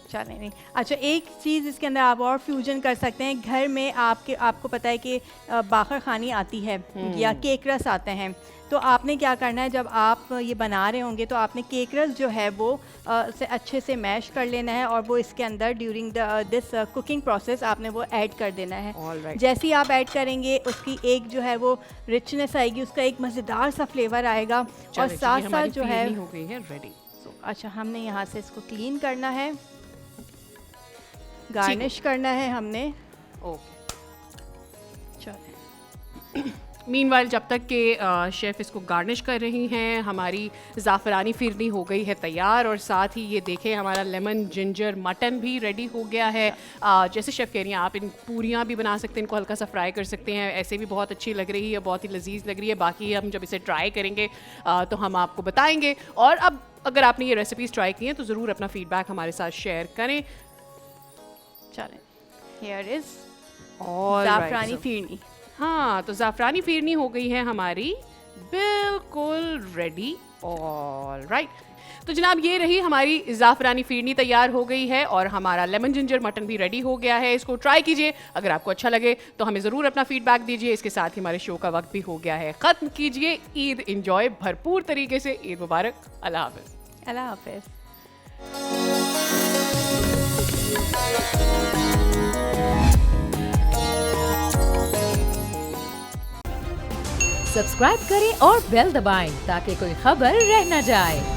[SPEAKER 6] चले नहीं। अच्छा, एक चीज़ इसके अंदर आप और फ्यूजन कर सकते हैं। घर में आपको पता है कि बाखर खानी आती है या केक रस आते हैं, तो आपने क्या करना है, जब आप ये बना रहे होंगे तो आपने केक रस जो है वो से अच्छे से मैश कर लेना है, और वो इसके अंदर ड्यूरिंग दिस कुकिंग प्रोसेस आपने वो ऐड कर देना है।
[SPEAKER 2] Alright.
[SPEAKER 6] जैसे ही आप ऐड करेंगे उसकी एक जो है वो रिचनेस आएगी, उसका एक मज़ेदार सा फ्लेवर आएगा, और साथ साथ जो है
[SPEAKER 2] हो गई है रेडी।
[SPEAKER 6] अच्छा, हमने यहाँ से इसको क्लीन करना है, गार्निश करना है हमने।
[SPEAKER 2] ओके,
[SPEAKER 6] चलो
[SPEAKER 2] मीनवाइल जब तक के शेफ़ इसको गार्निश कर रही हैं, हमारी ज़ाफ़रानी फिरनी हो गई है तैयार, और साथ ही ये देखें हमारा लेमन जिंजर मटन भी रेडी हो गया है। जैसे शेफ़ कह रही हैं, आप इन पूरियाँ भी बना सकते हैं, इनको हल्का सा फ्राई कर सकते हैं, ऐसे भी बहुत अच्छी लग रही है, बहुत ही लजीज लग रही है। बाकी हम जब इसे ट्राई करेंगे तो हम आपको बताएंगे। और अब अगर आपने ये रेसिपीज़ ट्राई की हैं तो ज़रूर अपना फ़ीडबैक हमारे साथ शेयर करें।
[SPEAKER 6] चलें, हियर इज
[SPEAKER 2] और
[SPEAKER 6] ज़ाफ़रानी फिरनी।
[SPEAKER 2] हाँ, तो ज़ाफ़रानी फिरनी हो गई है हमारी बिल्कुल रेडी। ऑल राइट, तो जनाब ये रही हमारी ज़ाफ़रानी फिरनी तैयार हो गई है, और हमारा लेमन जिंजर मटन भी रेडी हो गया है। इसको ट्राई कीजिए, अगर आपको अच्छा लगे तो हमें ज़रूर अपना फीडबैक दीजिए। इसके साथ ही हमारे शो का वक्त भी हो गया है ख़त्म। कीजिए ईद इंजॉय भरपूर तरीके से। ईद मुबारक। अल्लाह हाफ़िज़।
[SPEAKER 6] अल्लाह हाफ़िज़।
[SPEAKER 7] सब्सक्राइब करें और बेल दबाएं ताकि कोई खबर रह न जाए।